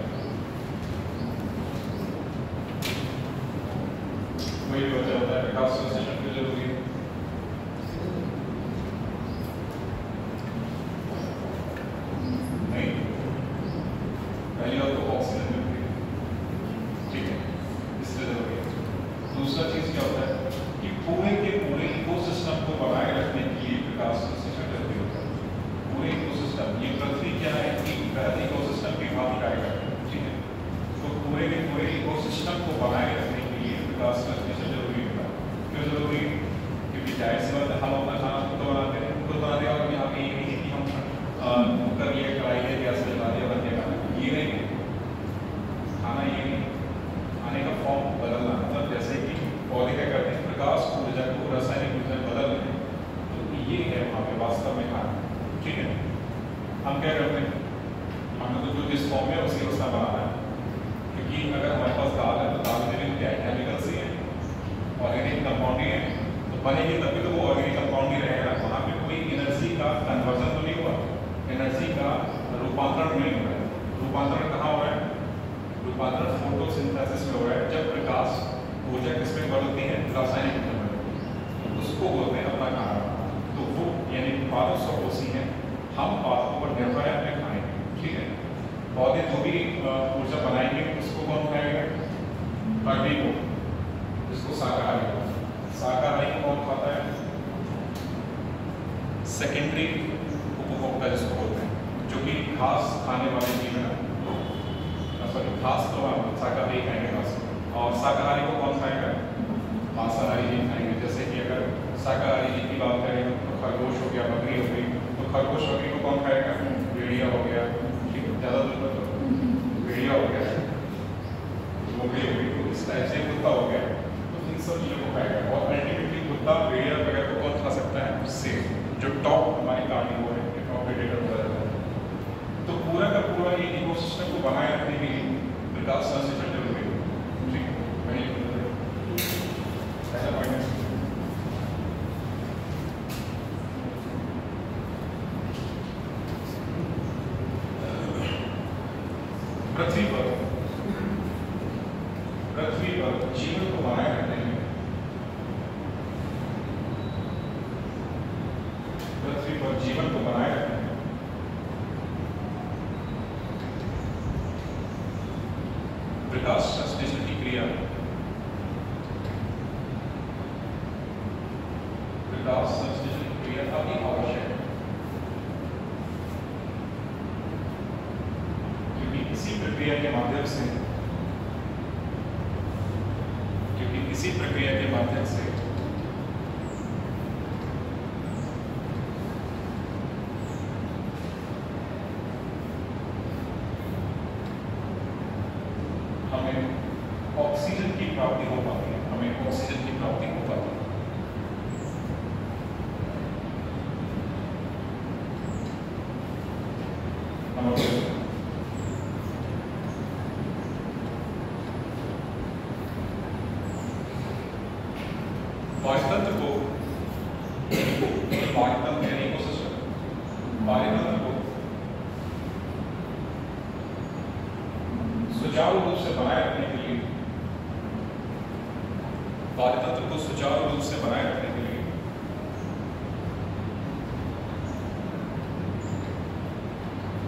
वही वजह होता है प्रकाश संश्लेषण क्यों जरूरी है। नहीं, पहली बात तो ऑक्सीजन मिलती है, ठीक है, इसलिए जरूरी है। दूसरा चीज क्या होता है कि पूरे के पूरे इकोसिस्टम को बनाए रखने के लिए प्रकाश संश्लेषण जरूरी होता है। पूरे इकोसिस्टम, ये पृथ्वी क्या है कि बृहद इकोसिस्टम की भांति कार्य करता है, ठीक है। तो पूरे के पूरे इकोसिस्टम को बनाए रखने के लिए प्रकाश संश्लेषण जरूरी होता है। क्यों जरूरी है? क्योंकि जाहिर सी बात है हम अपना खाना खुद बनाते हैं, खुद बनाते हैं, और यहाँ पे ये नहीं कि हम कुकर लिए, कढ़ाई लिए, गैस पे बना दिया, बन गया खाना। ये नहीं, खाना ये नहीं, खाने का फॉर्म बदलना, मतलब जैसे कि पौधे क्या करते हैं, प्रकाश ऊर्जा को रासायनिक ऊर्जा बदल रहे हैं, तो ये है वहाँ पे वास्तव में खाना, ठीक है। हम क्या करते हैं, हमें तो जो जिस फॉर्म में उसी अवस्था बनाना है, क्योंकि अगर हमारे पास दाल है तो दाल में भी क्या है, केमिकल्स ही है, ऑर्गेनिक कंपाउंड ही है, तो बनेगी तभी तो वो ऑर्गेनिक कंपाउंड ही रहेगा। वहाँ पे कोई एनर्जी का कन्वर्जन तो नहीं हुआ, एनर्जी का रूपांतरण नहीं हो रहा है। रूपांतरण कहाँ हो रहा है? रूपांतरण फोटोसिंथेसिस में हो रहा है। जब प्रकाश ऊर्जा किसमें बदलती है? रासायनिक ऊर्जा में, उसको बोलते हैं अपना खाना। तो वो यानी पादप स्वकोषी है, हम पादपों पर निर्भर है अपने खाने में, ठीक है। पौधे जो भी ऊर्जा बनाएंगे उसको कौन खाएगा? कार्बोन, जिसको शाकाहारी को। शाकाहारी कौन खाता है? सेकेंडरी उपभोक्ता जिसको बोलते हैं, जो कि घास खाने वाले जीव है। सॉरी, घास तो शाकाहारी खाएंगे घास, और शाकाहारी को कौन खाएगा? मांसाहारी जीव खाएंगे। जैसे कि अगर शाकाहारी जीव की बात करें तो खरगोश हो गया, बकरी हो गई, तो खरगोश बकरी को कौन खाएगा? भेड़िया हो गया, ठीक है, ज़्यादा दूर पर भेड़िया हो गया, बकरी हो गई, तो इस टाइप से कुत्ता हो गया, तो इन सब चीज़ों को खाएगा। और अल्टीमेटली कुत्ता, भेड़िया वगैरह को कौन खा सकता है? सेब, जो टॉप हमारी कार्निवोर है, टॉप प्रेडेटर होता है। तो पूरा का पूरा ये इकोसिस्टम को बनाए रखने के लिए विकास संश्लेषण जरूरी है, ठीक है। ऐसा पॉइंट है। पृथ्वी पर जीवन को बनाए रखने में, पृथ्वी पर जीवन को बनाए रखने में विकास संश्लेषण की क्रिया, विकास संश्लेषण की क्रिया काफी आवश्यक है, क्योंकि इसी प्रक्रिया के माध्यम से हमें ऑक्सीजन की प्राप्ति हो पाती है, हमें ऑक्सीजन की प्राप्ति हो पाती है। पारितंत्र को सुचारू रूप से बनाए रखने के लिए, पारितंत्र को सुचारू रूप से बनाए रखने के लिए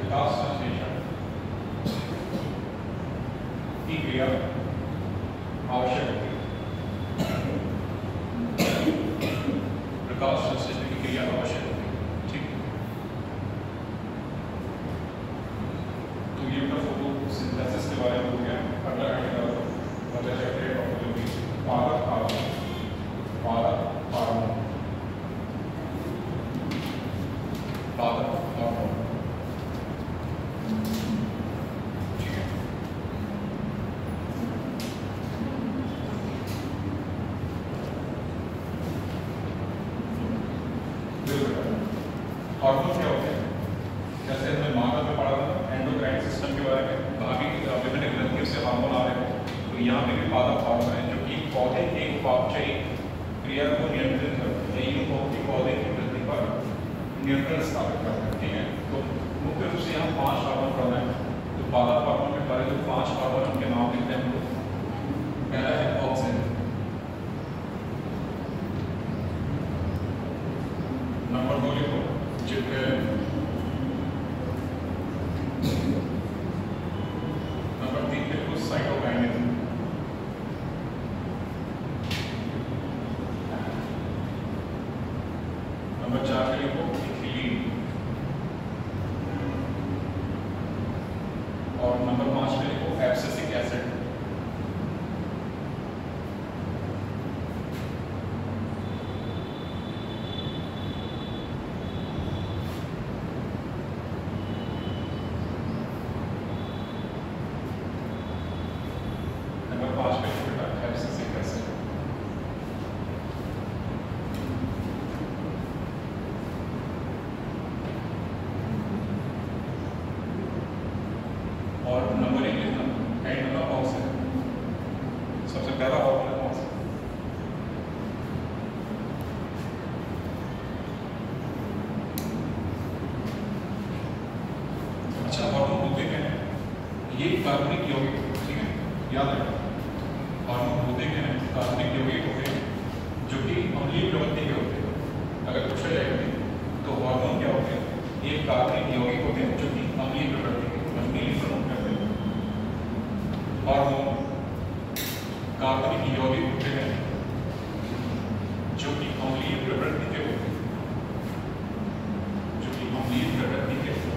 विकास संश्लेषण की क्रिया आवश्यक होती है। विकास संश्लेषण की क्रिया आवश्यक होती है, ठीक। तो ये अपना फोटोसिंथेसिस के बारे में हो गया। अगला चैप्टर पादप हार्मोन, पादप हार्मोन, पादप हार्मोन, ठीक है। हार्मोन क्या होते हैं? जैसे हमने मानव में पढ़ा था एंडोक्राइन सिस्टम के बारे में, वहाँ भी विभिन्न ग्रंथियों से हार्मोन आ रहे हैं। तो यहाँ पे भी पादप हार्मोन है जो कि पौधे के उपापचयी क्रिया को नियंत्रित करते हैं, इन पौधे की वृद्धि पर नियंत्रण स्थापित करते हैं, ठीक है। तो मुख्य रूप से यहाँ 5 हार्मोन पढ़ना है। तो पादप हार्मोन में पहले जो 5 हार्मोन उनके नाम लिखते हैं। पहला है ऑक्सिन, नंबर 2 लिखो जिबरेलिन, नंबर 3 लिखो साइटोकाइनेसिस, नंबर 4 पे लिखो इथिलीन, और नंबर 5 पे लिखो एब्सिसिक एसिड। नंबर 5 पे लिखो एब्सिसिक एसिड। कार्बनिक यौगिक, ठीक है, याद रखना हार्मोन होते क्या हैं, कार्बनिक यौगिक होते हैं जो कि अम्लीय प्रवृत्ति के होते हैं। अगर पूछा जाएगा तो हार्मोन क्या होते हैं, ये कार्बनिक यौगिक होते हैं जो कि अम्लीय प्रवृत्ति के, अम्लीय प्रमुख करते हैं। हार्मोन कार्बनिक यौगिक होते हैं जो कि अम्लीय प्रवृत्ति के होते हैं, जो कि अम्लीय प्रवृत्ति के होते हैं।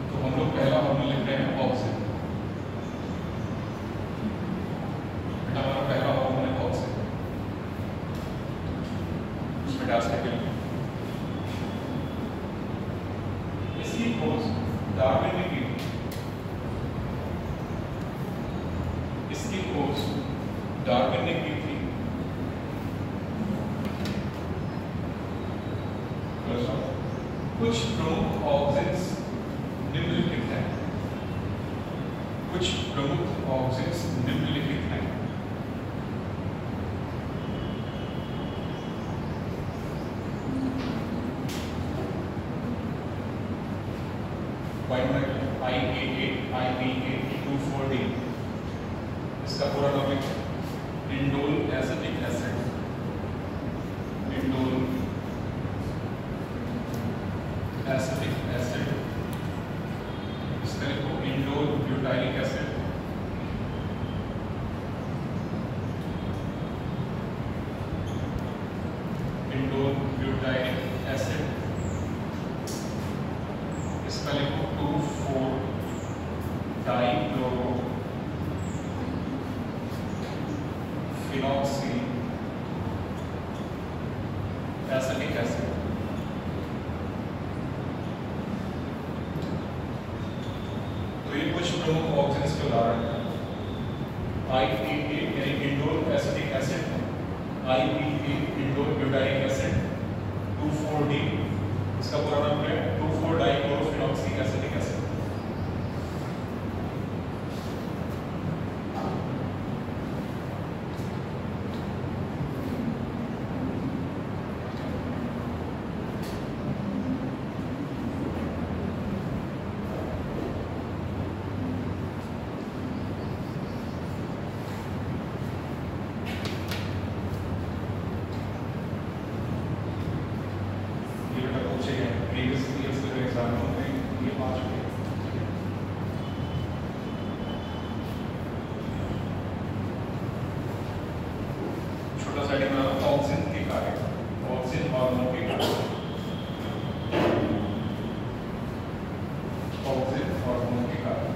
तो हम लोग पहला हार्मोन लिखते हैं ऑक्सीजन। हमारा पहला हार्मोन है ऑक्सीजन, उसमें डालने के लिए इसकी खोज डार्विन ने की थी। इसकी खोज डार्विन ने की थी। कुछ प्रमुख ऑक्सीजन्स निम्नलिखित हैं। कुछ प्रमुख ऑक्सीजन्स निम्नलिखित हैं। IAA, IPA, 2,4-D, इसका पूरा topic indole acetic acid, indole acetic acid, इसका लिखो indole butylic acid, indole butylic acid, इसका लिखो 2,4-डाइक्लोरो फिनॉक्सी एसिटिक एसिड। तो ये कुछ प्रमुख ऑक्सीजन्स के उदाहरण हैं। IPA यानी indole acetic acid, IPA indole butylic acid, 2,4-D इसका पूरा नाम क्या है, 2,4-डाइक्लोरोफिनॉक्सी एसिटिक एसिड। छोटा सा ऑक्सीजन के कार्य, ऑक्सीजन हार्मोन के कार्य, ऑक्सीजन हार्मोन के कार्य।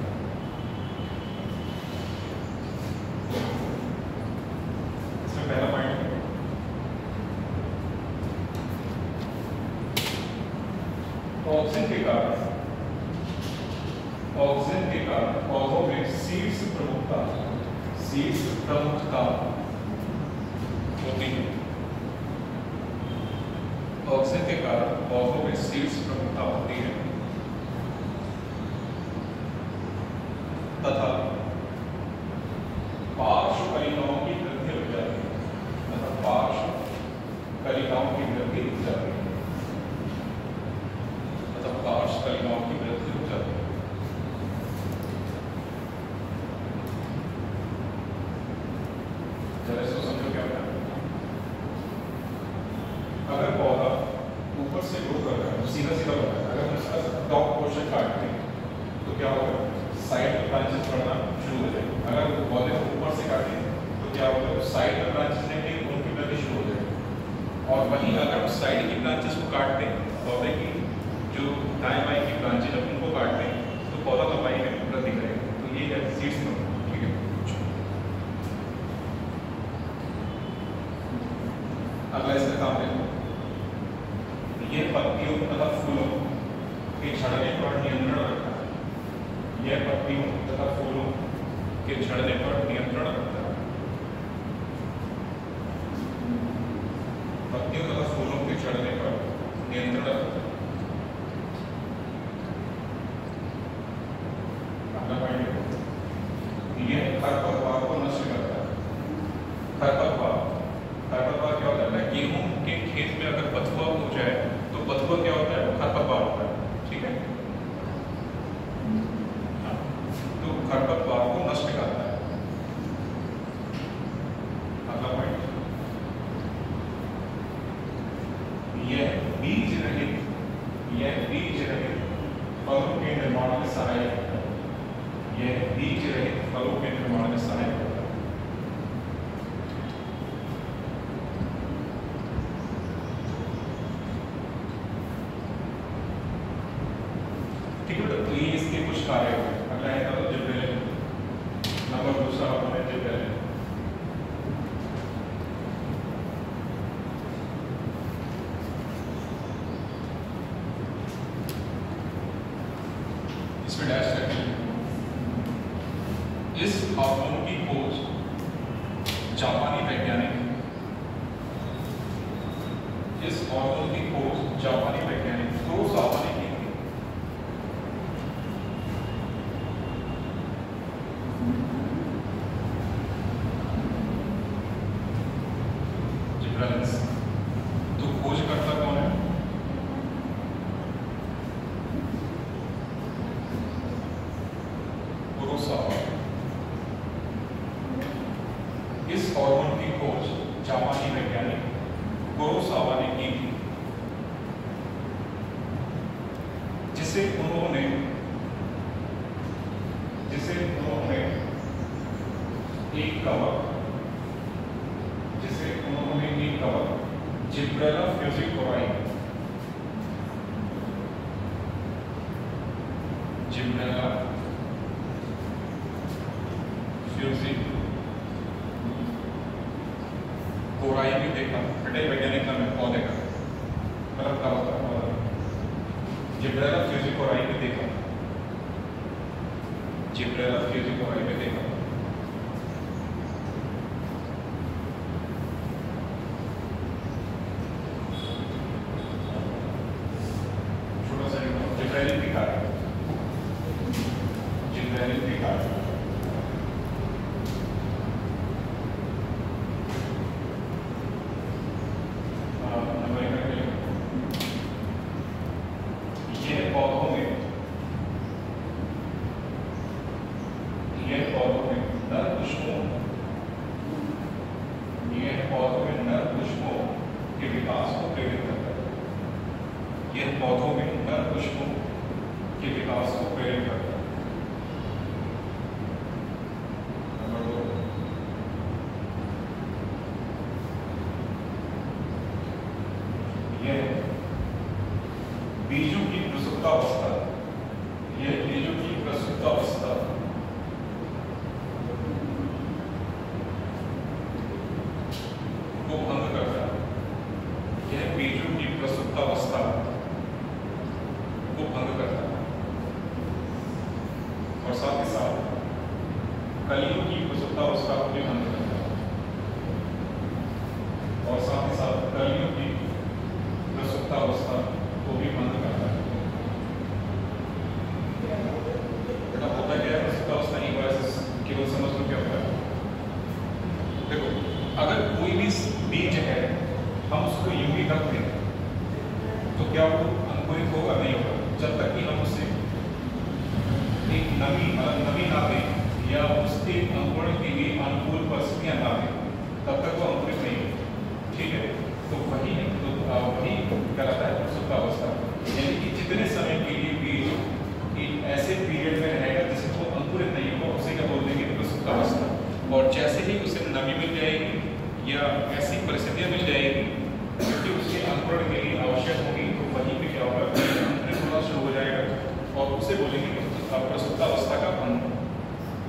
इसमें पहला पॉइंट ऑक्सीजन के कारण, ऑक्सीजन के कारण पौधों में शीर्ष प्रमुखता, शीर्ष प्रमुखता होती है। ऑक्सीजन के कारण पौधों में शीर्ष प्रमुखता होती है तथा पार्श्व कलिकाओं की वृद्धि हो जाती है, तथा पार्श्व कलिकाओं की वृद्धि हो जाती है, तथा पार्श्व कलिकाओं की वृद्धि हो जाती है। जरा इसको समझो क्या होता है। अगर पौधा ऊपर से ग्रो कर रहा है तो सीधा सीधा होता है, अगर हम इसका टॉप पोर्शन काटते हैं तो क्या होगा, साइड में ब्रांचेस बढ़ना शुरू हो जाएंगे। अगर पौधे को ऊपर से काटें तो क्या होगा, साइड में ब्रांचेस नहीं उनकी वृद्धि शुरू हो जाएगी। और वहीं अगर हम साइड की ब्रांचेस को काटते हैं, पौधे की जो दाएं बाएं की ब्रांचेस जब उनको काटते हैं तो पौधा लंबाई में वृद्धि करेगा। तो ये है सीड्स में, ठीक है। अगला इसका काम देखो, ये पत्तियों तथा फूलों के झड़ने पर नियंत्रण रखता है। यह पत्तियों तथा फूलों के झड़ने पर नियंत्रण रखता है। पत्तियों तथा फूलों के झड़ने पर नियंत्रण रखता है। अगला पॉइंट देखो, यह खरपतवार को नष्ट करता है। खरपतवार क्या होता है, गेहूं के खेत में अगर पथुआ हो जाए तो पथुआ क्या होता है, कार्य हुए। अगला है तो जिब्रेलिन, नंबर दूसरा हार्मोन है जिब्रेलिन। इसमें डैश करके इस हार्मोन की खोज जापानी वैज्ञानिक, इस हार्मोन की खोज जापानी वैज्ञानिक कुरोसावा ने की थी। जिब्रेलिन्स। तो खोजकर्ता कौन है? कुरोसावा। इस हार्मोन की खोज जापानी वैज्ञानिक कुरोसावा ने की थी, जिसे उन्होंने एक कवक जिब्रेला फ्यूजिकोराई, जिब्रेला फ्यूजिकोराई भी देखा। बेटे वैज्ञानिक नाम है पौधे का, मतलब कवक का पौधा। जिब्रेला फ्यूजिकोराई भी देखा, जिब्रेला फ्यूजिकोराई भी देखा। जिब्रेलिन के कार्य, जिब्रेलिन के कार्य। यह पौधों में नर पुष्पों, यह पौधों में नर पुष्पों के विकास को प्रेरित करता है। यह पौधों में नर पुष्पों के विकास को प्रेरित करता है। नंबर 2, यह बीजों की प्रसुप्तावस्था, यह बीजों की प्रसुप्तावस्था को भंग करता है। यह बीजों की प्रसुप्तावस्था को भंग करता है और साथ ही साथ कलियों की प्रसुप्तावस्था को भी भंग करता है, और साथ ही साथ कलियों की प्रसुप्तावस्था को भी भंग करता है। बेटा होता क्या है प्रसुप्तावस्था? एक बार केवल समझ लो क्या होता है। देखो, अगर कोई भी बीज है हम उसको यूं ही रख दें तो क्या वो अंकुरित होगा? नहीं होगा। जब तक कि हम उसे एक नमी ना दें या उसके अंकुरण के लिए अनुकूल परिस्थितियां ना दें, तब तक वो अंकुरित नहीं होगा। ठीक है, तो वही कहलाता है प्रसुप्तावस्था। यानी कि जितने समय के लिए बीज एक ऐसे पीरियड में रहेगा जिससे वो अंकुरित नहीं होगा, उसे क्या बोल देंगे? प्रसुप्तावस्था। और जैसे ही उसे नमी मिल जाएगी या ऐसी परिस्थितियां मिल जाएगी क्योंकि उसके अंकुरण के लिए आवश्यक होगी, तो वहीं पे क्या होगा? अंकुरित होना शुरू हो जाएगा और उसे बोलेंगे प्रसुप्तावस्था का भंग।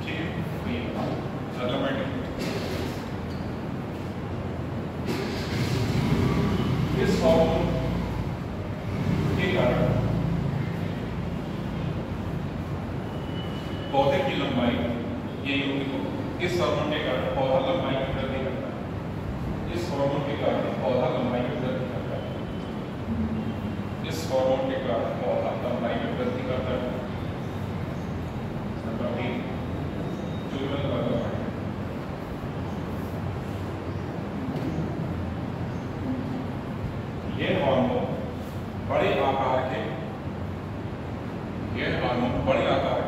ठीक है, तो ये अगला पॉइंट इस हार्मोन के कारण पौधे की लंबाई, ये देखो, इस हार्मोन के कारण पौधा लंबाई में वृद्धि करता है। इस हार्मोन के कारण पौधा लंबाई में वृद्धि करता है। इस हार्मोन के कारण पौधा लंबाई में वृद्धि करता है। नंबर 3, जुगलक वाला है। यह हार्मोन बड़े आकार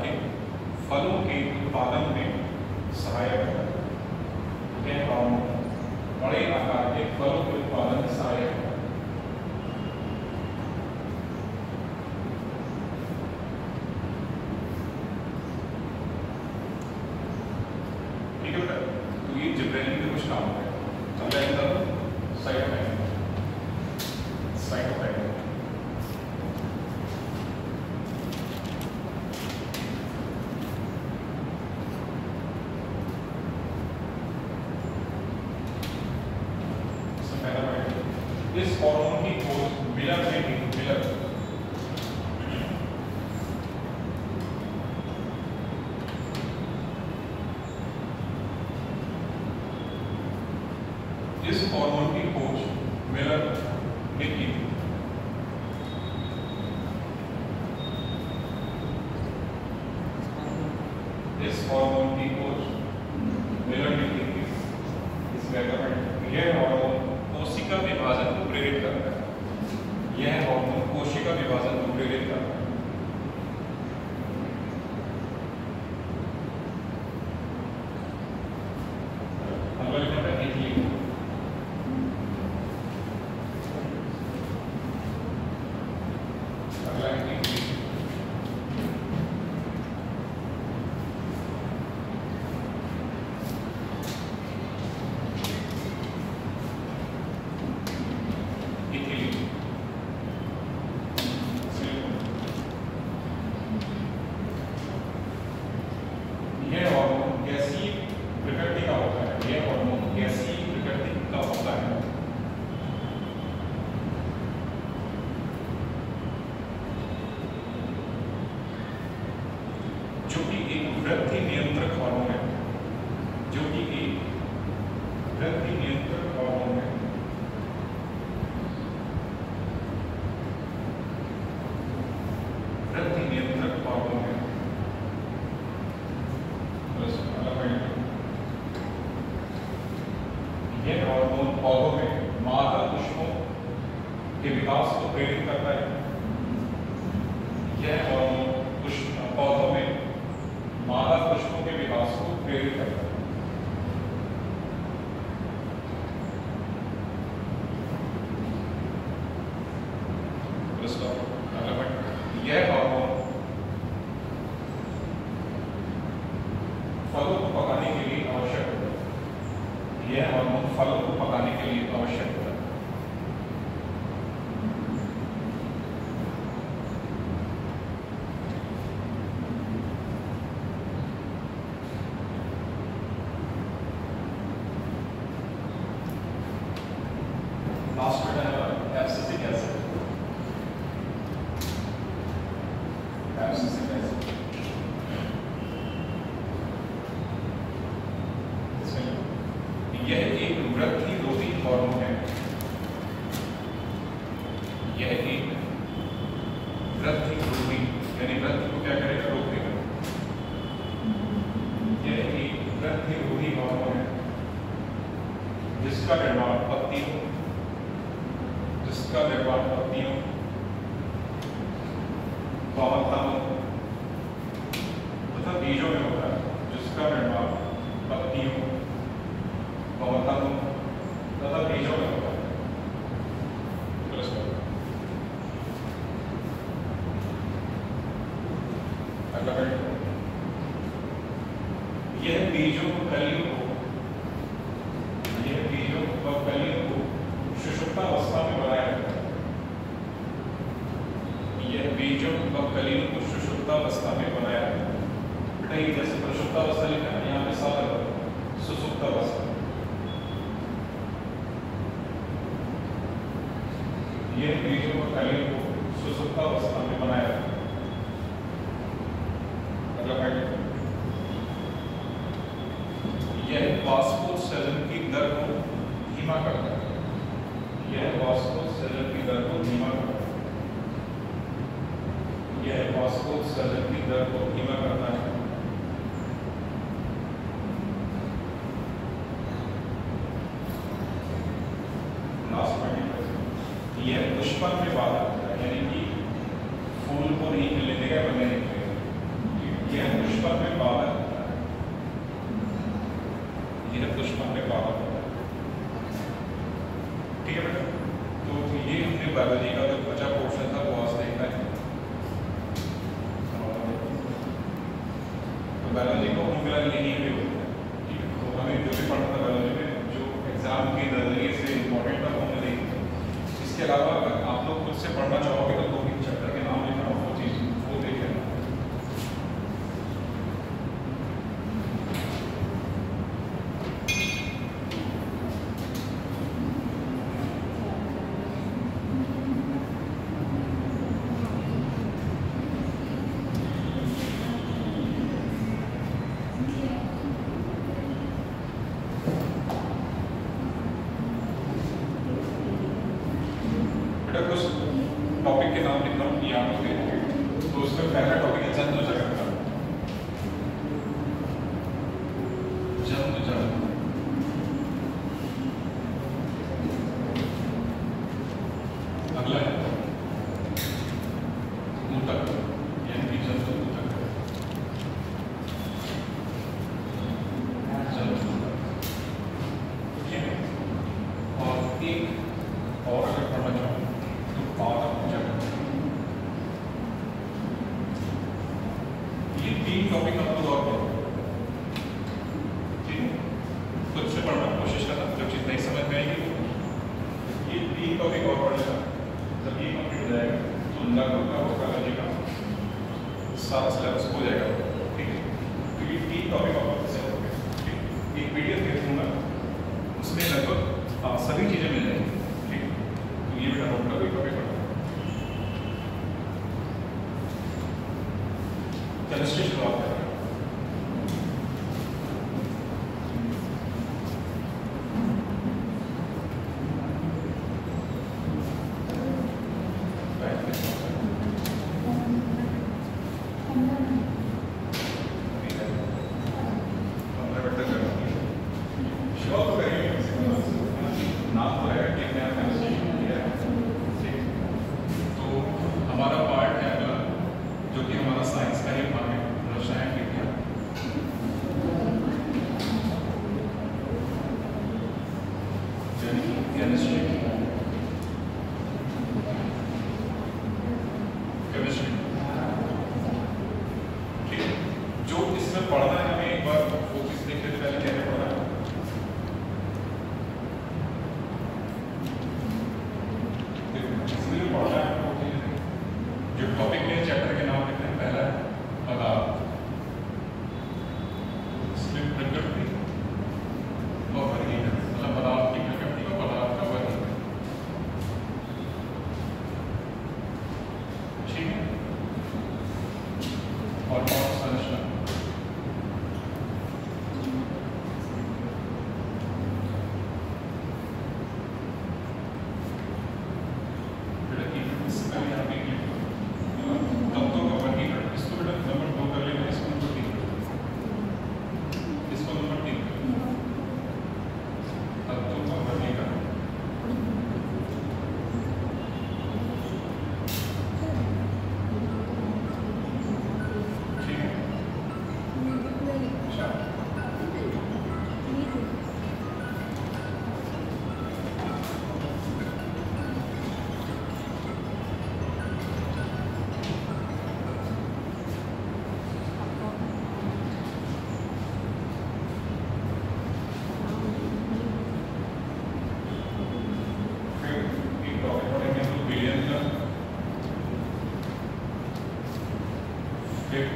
के फलों के उत्पादन में सहायक है। यह हार्मोन बड़े आकार के फलों के उत्पादन में सहायक है। ठीक है बेटा, तो ये जिब्रेलिन के कुछ काम है। साइटोकाइनेसिस इस हार्मोन की खोज मिलर ने की। मिलर इस हार्मोन की खोज मिलर ने की। इस हार्मोन की खोज मिलर ने की। यह हार्मोन कोशिका विभाजन को प्रेरित करता है। यह हार्मोन कोशिका विभाजन को प्रेरित करता है। जो कि एक वृद्धि नियंत्रक हार्मोन है। जो कि एक वृद्धि नियंत्रक हार्मोन है। वृद्धि नियंत्रक हार्मोन है। यह हार्मोन पौधों में मादा पुष्पों के विकास को प्रेरित करता है। यह हार्मोन पौधों में मादा पुष्पों के विकास को प्रेरित करता है। यह हार्मोन फलों को पकाने के लिए आवश्यक होता है। यह हार्मोन फलों को पकाने के लिए आवश्यक होता है। लास्ट में एब्सिसिक एसिड। एब्सिसिक एसिड यह एक वृद्धि रोधी हार्मोन है। यह एक वृद्धि रोधी यानी वृद्धि को क्या करेगा, रोक देगा। यह एक वृद्धि रोधी हार्मोन है जिसका निर्माण पत्तियों तथा बीजों में होता है। जिसका निर्माण पत्तियों, बहुतलों तथा बीजों में होता है। यह बीजों व कलियों को सुषुप्तावस्था में बनाए रखता है। यह बीजों व कलियों को सुषुप्तावस्था में बनाया रखता है। बेटा ये जैसे प्रसुप्तावस्था लिखा है, यहाँ पे साथ सुसुप्तावस्था। यह बीजों व कलियों को सुसुप्तावस्था में बनाया रखता है। यह वाष्पोत्सर्जन की दर को धीमा करता है। यह वाष्पोत्सर्जन की दर को धीमा करता है। यह वाष्पोत्सर्जन की दर को धीमा करता है। लास्ट में यह पुष्पन में बाधा होता है, यानी कि फूल को नहीं खिलने देगा, बनने नहीं देगा। यह पुष्पन में बाधा होता है। यह पुष्पन में बाधा होता है। ठीक है बेटा, तो ये हमने बायोलॉजी का जो बचा पोर्शन था वो आज देखना है। तो बायोलॉजी को हम फिलहाल यही पे होता है। ठीक है, तो हमें जो भी पढ़ना था बायोलॉजी में, जो एग्जाम के नजरिए से इम्पोर्टेंट था वो हमने देखा। इसके अलावा अगर आप लोग खुद से पढ़ना चाहोगे तो 2-3 चैप्टर के नाम लिखना, वो चीज़ वो देख लेना। के नाम लिख रहा हूँ, ये आप लोग देखोगे तो उसमें पहला टॉपिक है जन्म जगत का। जन्म जगत, अगला है ऊतक, यानी कि जन्म ऊतक, और एक और अगर पढ़ना चाहूँ तो पादप जगत। ये 3 टॉपिक हम लोग और पढ़ो, ठीक है? खुद से पढ़ना कोशिश करना, जो चीज़ नहीं समझ में आएगी ये 3 टॉपिक और पढ़ लेना। जब ये कंप्लीट हो जाएगा तो लगभग आपका लगेगा सारा सिलेबस हो जाएगा, ठीक है? तो ये 3 टॉपिक आपको से होंगे, ठीक है? एक PDF दे दूँगा, उसमें लगभग सभी चीज़ें मिल जाएंगी, ठीक है? तो ये बेटा नोट कर लो, टॉपिक पढ़ो। केमिस्ट्री शुरुआत करें।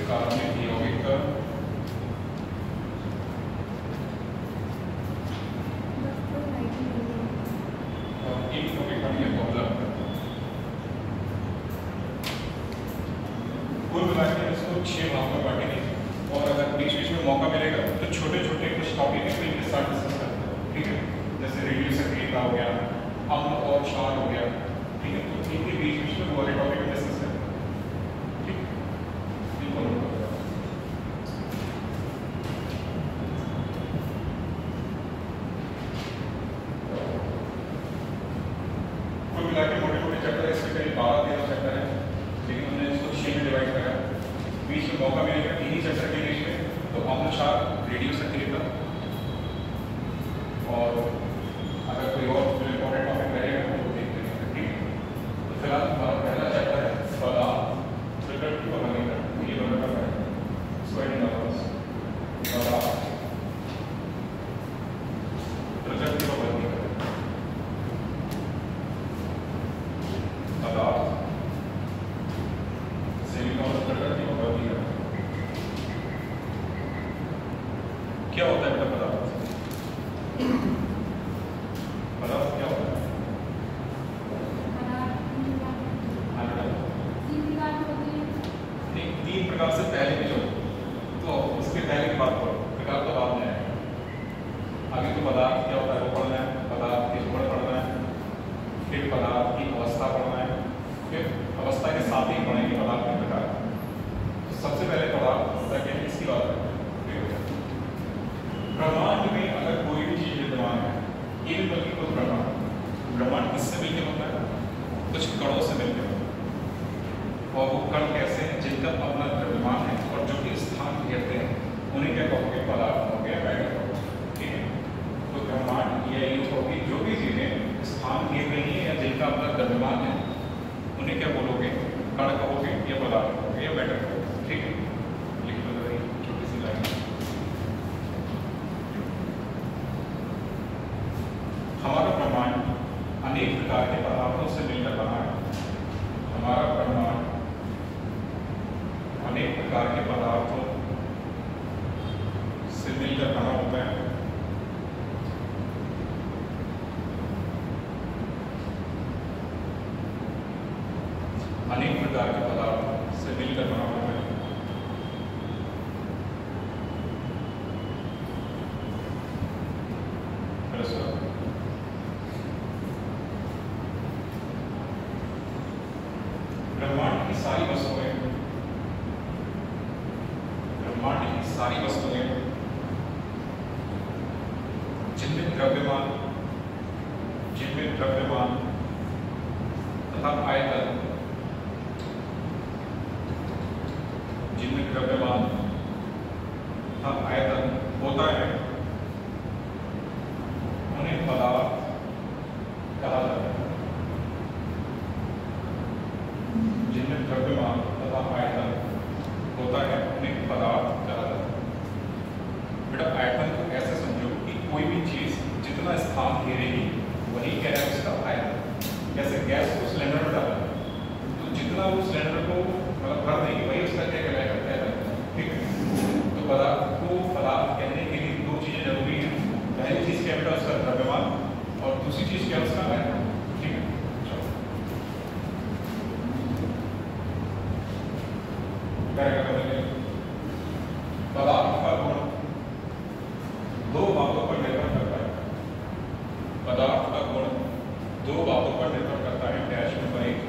कार्बनिक यौगिक का और एक टॉपिक पढ़ेंगे पॉपुलर। कुल मिलाकर इसको 6 भाग में बांटेंगे और अगर बीच बीच में मौका मिलेगा तो छोटे छोटे कुछ टॉपिक है इनके साथ डिस्कस करते हैं, ठीक है? जैसे रेडियो सक्रियता हो गया, अम्ल और क्षार हो गया, ठीक है? तो इनके बीच बीच में वो वाले टॉपिक डिस्कस करते हैं, ठीक है? कुल मिलाकर मोटे मोटे चैप्टर इसमें करीब 12-13 चैप्टर है, लेकिन हमने इसको 6 में डिवाइड करा। बीच में मौका मिलेगा इन्हीं चैप्टर के बीच में तो अम्ल क्षार, रेडियो सक्रियता और अगर कोई और इम्पोर्टेंट टॉपिक रहेगा तो देखते हैं, ठीक है? तो फिलहाल हमारा पहला चैप्टर है पदार्थ, प्रकृति का वर्गीकरण। ये दोनों का है स्क्वायर पदार्थ, प्रकृति का वर्गीकरण, पदार्थ प्रकृति का वर्गीकरण। क्या होता है पदार्थ? पदार्थ क्या होता है? नहीं, 3 प्रकार से पहले भी जो तो उसके पहले की बात करो, प्रकार तो बाद में है। आगे तो पदार्थ क्या होता है वो पढ़ना है, पदार्थ के गुण पढ़ना है, फिर पदार्थ की अवस्था पढ़ना है, फिर अवस्था के साथ ही बढ़ेंगे पदार्थ के प्रकार। तो सबसे पहले पदार्थ होता है, इसकी बात करते हैं। ब्रह्मांड में अगर कोई भी चीज विद्यमान है, ये भी बल्कि कोई ब्रह्मांड किससे मिलकर होता है? कुछ कणों से मिलकर होता है। और वो कण कैसे हैं? जिनका अपना द्रव्यमान है और जो कि स्थान घेरते हैं, उन्हें क्या कहोगे? पदार्थ हो गया, मैटर हो गया। ठीक है, तो ब्रह्मांड या यूं कहोगे जो भी चीजें स्थान घेर रही है या जिनका अपना द्रव्यमान है, उन्हें क्या बोलोगे? कण कहोगे या पदार्थ कहोगे या मैटर कहोगे। ठीक है, लिख लो जरा छोटी सी लाइन। हमारा ब्रह्मांड अनेक प्रकार के पदार्थों से मिलकर बना है। हमारा ब्रह्मांड अनेक प्रकार के पदार्थों से मिलकर बना होता है। अनेक प्रकार के पदार्थों से मिलकर बना होता है। ब्रह्मांड की सारी वस्तुएं, ब्रह्मांड की सारी वस्तुएं जिनमें द्रव्यमान तथा आयतन, जिनमें द्रव्यमान तथा आयतन होता है, उन्हें पदार्थ कहा जाता है। जिनमें द्रव्यमान तथा आयतन होता है, उन्हें पदार्थ कहा जाता है। बेटा आयतन को ऐसे समझो कि कोई भी चीज जितना स्थान घेरेगी वही क्या है उसका आयतन। जैसे गैस को सिलेंडर में डाला तो जितना वो सिलेंडर को मतलब भर देगी वही उसका क्या कहलाएगा? आयतन। ठीक है, तो पदार्थ को पदार्थ कहने के लिए दो चीजें जरूरी हैं। पहली चीज क्या बेटा? उसका द्रव्यमान, और दूसरी चीज क्या? उसका आयतन। ठीक है, चलो पदार्थ का गुण दो बातों पर निर्भर करता है। पदार्थ का गुण दो बातों पर निर्भर करता है। डैश नंबर 1,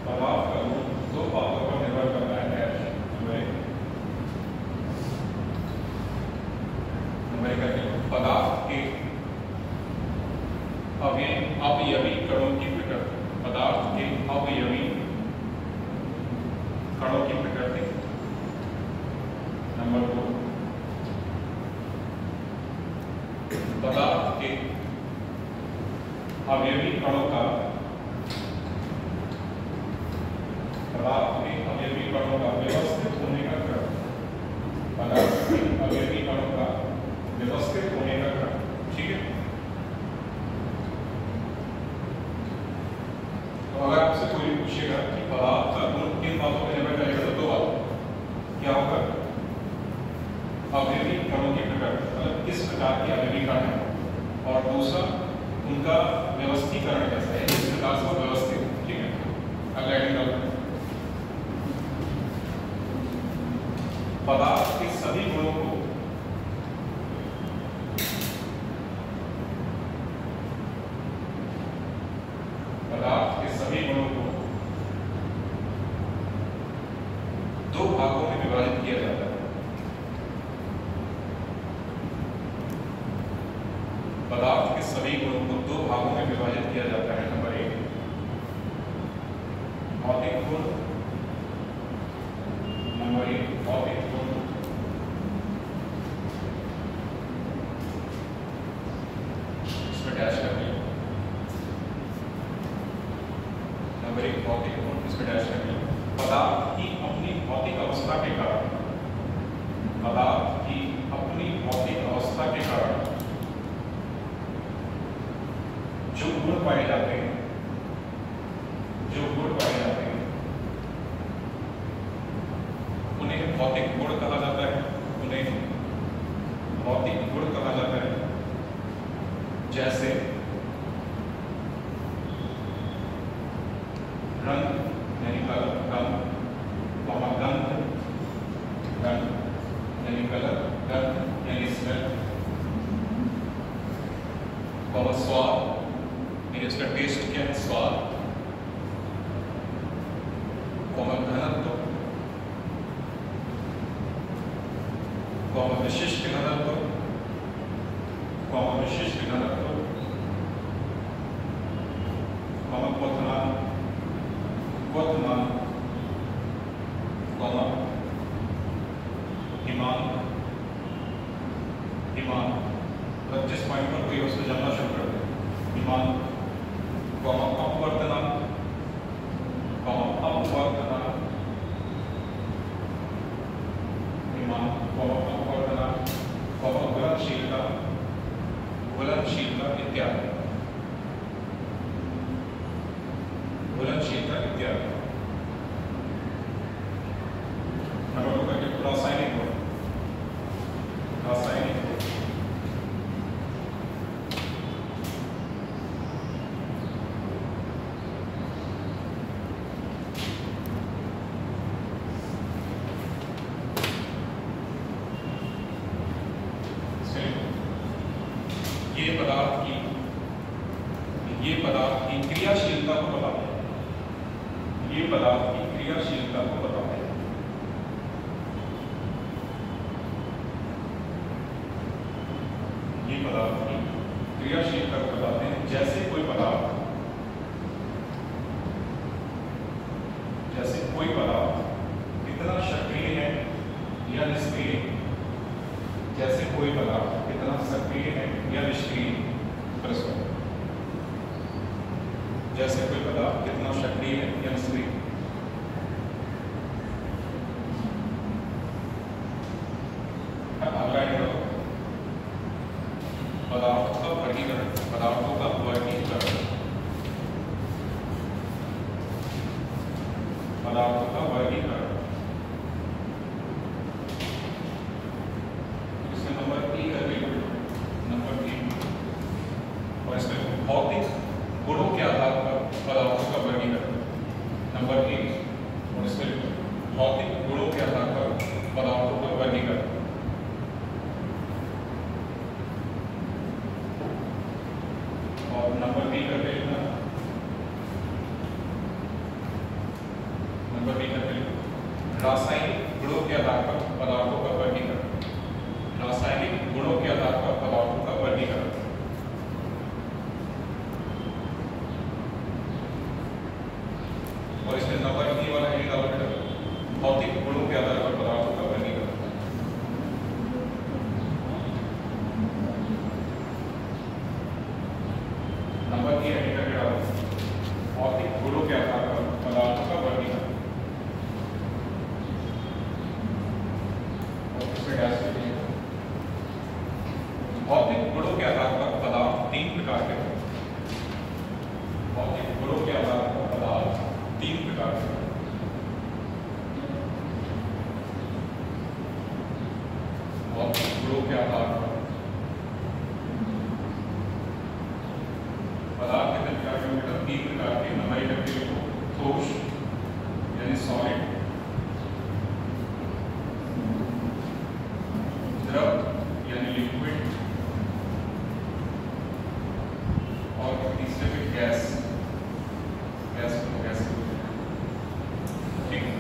पदार्थ का गुण दो बातों पर निर्भर करता है। डैश नंबर 1, पदार्थ के अवयवी कणों की प्रकृति। पदार्थ के अवयवी कणों की प्रकृति। नंबर 2, पदार्थ के अवयवी कणों का, पदार्थ के अवयवी कणों का व्यवस्थित होने का क्रम। पदार्थ के अवयवी कणों का व्यवस्थित होने का क्रम। ठीक है, तो अगर आपसे कोई पूछेगा कि पदार्थ का गुण किन बातों पर निर्भर करेगा, तो दो बात क्या होगा? अवयवी कणों की प्रकृति, मतलब किस प्रकार के अवयवी कण हैं, और दूसरा उनका व्यवस्थीकरण कैसा है, इस प्रकार से व्यवस्थित। ठीक है, अगला पदार्थ के सभी गुणों को दो भागों में विभाजित किया जाता है। पदार्थ के सभी गुणों को दो भागों में विभाजित किया जाता है। नंबर 1 भौतिक गुण। नंबर 1 भौतिक गुण। इसमें डैश कर दिया। नंबर 1 भौतिक गुण, इसमें डैश कर दिया। पदार्थ की अपनी भौतिक अवस्था के कारण, पदार्थ की अपनी भौतिक अवस्था के कारण जो गुण पाए जाते हैं, उन्हें भौतिक गुण कहा जाता है। उन्हें भौतिक गुण कहा जाता है। जैसे रंग यानी कलर, रंग, गंध, गंध यानी कलर, गंध यानी स्मेल, विशिष्ट घनत्व, विशिष्ट घनत्व, क्वथनांक, हिमांक, जिस पॉइंट पर कोई वस्तु जमना शुरू कर दे, हिमांक, अपवर्तनांक, घुलनशीलता इत्यादि, नंबर 2 का रासायनिक गुण, ये पदार्थ की क्रियाशीलता को बताते हैं, ये पदार्थ की क्रियाशीलता को बताते हैं। ये पदार्थ की क्रियाशीलता को बताते हैं। जैसे कोई पदार्थ कितना सक्रिय है या निष्क्रिय, जैसे कोई पदार्थ कितना सक्रिय है या निष्क्रिय, जैसे कोई पदार्थ कितना सक्रिय है या निष्क्रिय। पदार्थों का वर्गीकरण, इसमें नंबर 3 कर लीजिए, नंबर 3, और इसमें भौतिक गुणों के आधार पर पदार्थों का वर्गीकरण, नंबर 1, और इसमें भौतिक गुणों के आधार पर पदार्थों का वर्गीकरण। और नंबर 3 कर लेना, नंबर 3 कर लेना, रासायनिक गुणों के आधार पर पदार्थों का वर्गीकरण, रासायनिक गुणों के आधार पर पदार्थों का वर्गीकरण। और इसमें नंबर 3 वाला हेडिंग डाल कर भौतिक गुणों के आधार पर पदार्थों का वर्गीकरण। नंबर 3 हेडिंग करके डालो भौतिक गुणों के आधार पर पदार्थों का वर्गीकरण। भौतिक गुणों के आधार पर पदार्थ 3 प्रकार के हैं। भौतिक गुणों के आधार पर पदार्थ 3 प्रकार के हैं। भौतिक गुणों के आधार पर पदार्थ कितने प्रकार के होंगे? 3 प्रकार के। नंबर 1 करके लिखो ठोस यानी सॉलिड, द्रव यानी लिक्विड, और तीसरे पे गैस, ठीक है,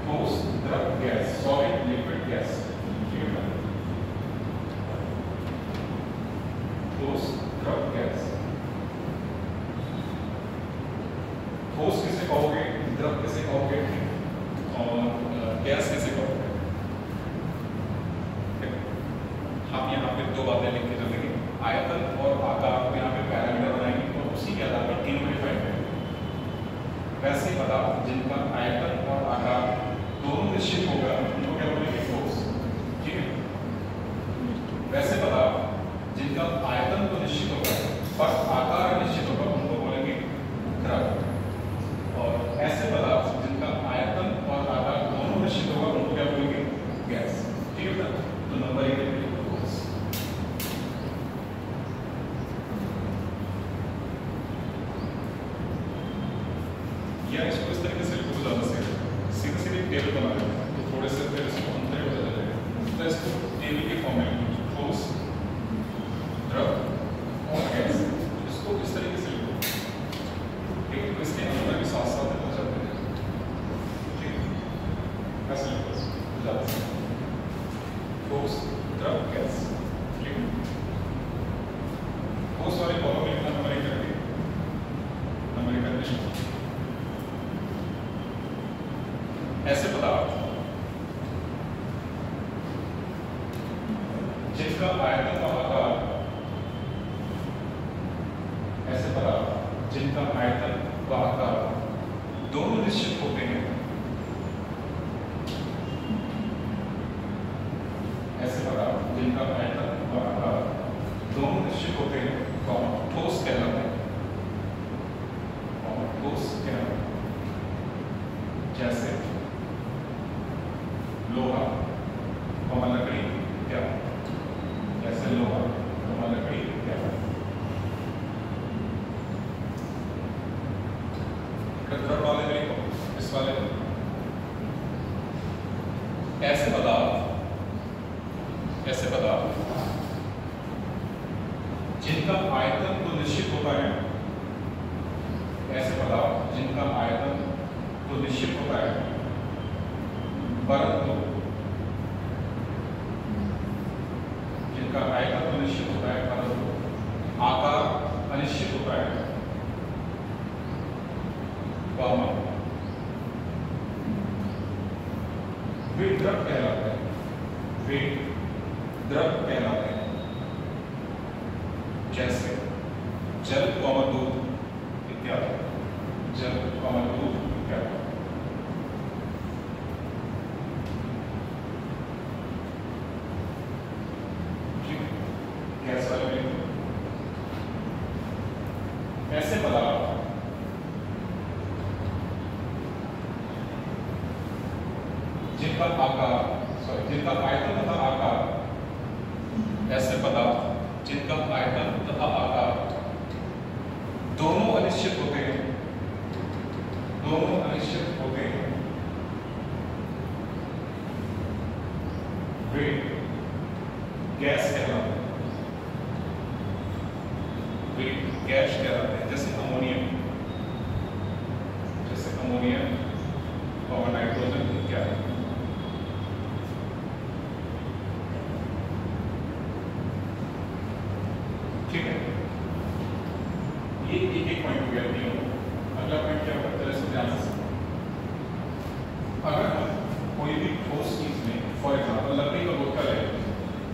ठोस, द्रव, गैस, सॉलिड, लिक्विड, गैस, ठीक है, ठोस, द्रव, गैस। ठोस किसे कहोगे, द्रव किसे कहोगे, और गैस किसे कहोगे? हम यहाँ पे 2 बातें लिख के चलेंगे, आयतन और आकार को यहाँ पे पैरामीटर बनाएंगे और उसी के आधार पर 3 डिफाइन करेंगे। वैसे पदार्थ जिनका आयतन और आकार दोनों निश्चित होगा उनको क्या बोलेंगे? ठोस, ठीक है। वैसे पदार्थ जिनका आयतन तो निश्चित होगा पर आकार निश्चित होगा उनको बोलेंगे द्रव, और ऐसे पदार्थ जिनका आयतन और आकार दोनों निश्चित होगा उनको क्या बोलेंगे? गैस, ठीक है। तो नंबर 1 या इसको इस तरीके से लिखो, ज़्यादा सीधे सीधे टेबल बना लेते हैं तो थोड़े से फिर इसको अंतर हो जाएगा। तो इसको टेबल के फॉर्म में ठोस, द्रव और गैस, इसको इस तरीके से लिखो, ठीक है। तो इसके अंतर भी साथ साथ हो जाते हैं, ठीक है, ऐसे लिखो ज़्यादा से। ठोस, द्रव, गैस। ठीक है, ठोस वाले कॉलम में लिखना नंबर 1 करके नंबर 1 करके ऐसे पदार्थ जिनका आयतन व आकार, ऐसे पदार्थ जिनका आयतन व आकार दोनों निश्चित होते हैं, ऐसे पदार्थ जिनका आयतन व आकार दोनों निश्चित होते हैं, ठोस कहलाते हैं, ठोस कहलाते हैं। जैसे लोहा, लकड़ी, क्या, जैसे लोहा, लकड़ी, क्या। द्रव वाले में लिखो, इस वाले में ऐसे पदार्थ जिनका आयतन तो निश्चित होता है, ऐसे पदार्थ जिनका आयतन तो निश्चित होता है, परंतु जिनका आयतन तो निश्चित होता है परंतु आकार अनिश्चित होता है, वे द्रव कहलाते हैं, वे द्रव कहलाते हैं। जैसे जल, दूध इत्यादि, जल, दूध इत्यादि। गैस वाले में ऐसे पदार्थ जिनका आयतन तथा आकार, ऐसे पदार्थ जिनका आयतन तथा आकार दोनों अनिश्चित होते हैं, वे गैस कहलाते हैं, वे गैस कहलाते हैं। जैसे अमोनियम और नाइट्रोजन इत्यादि। ठीक है, ये एक पॉइंट हो गया। अगला पॉइंट क्या होगा, तरह से ध्यान से अगर हम कोई भी ठोस चीज में, फॉर एग्जाम्पल लकड़ी का गुटका ले,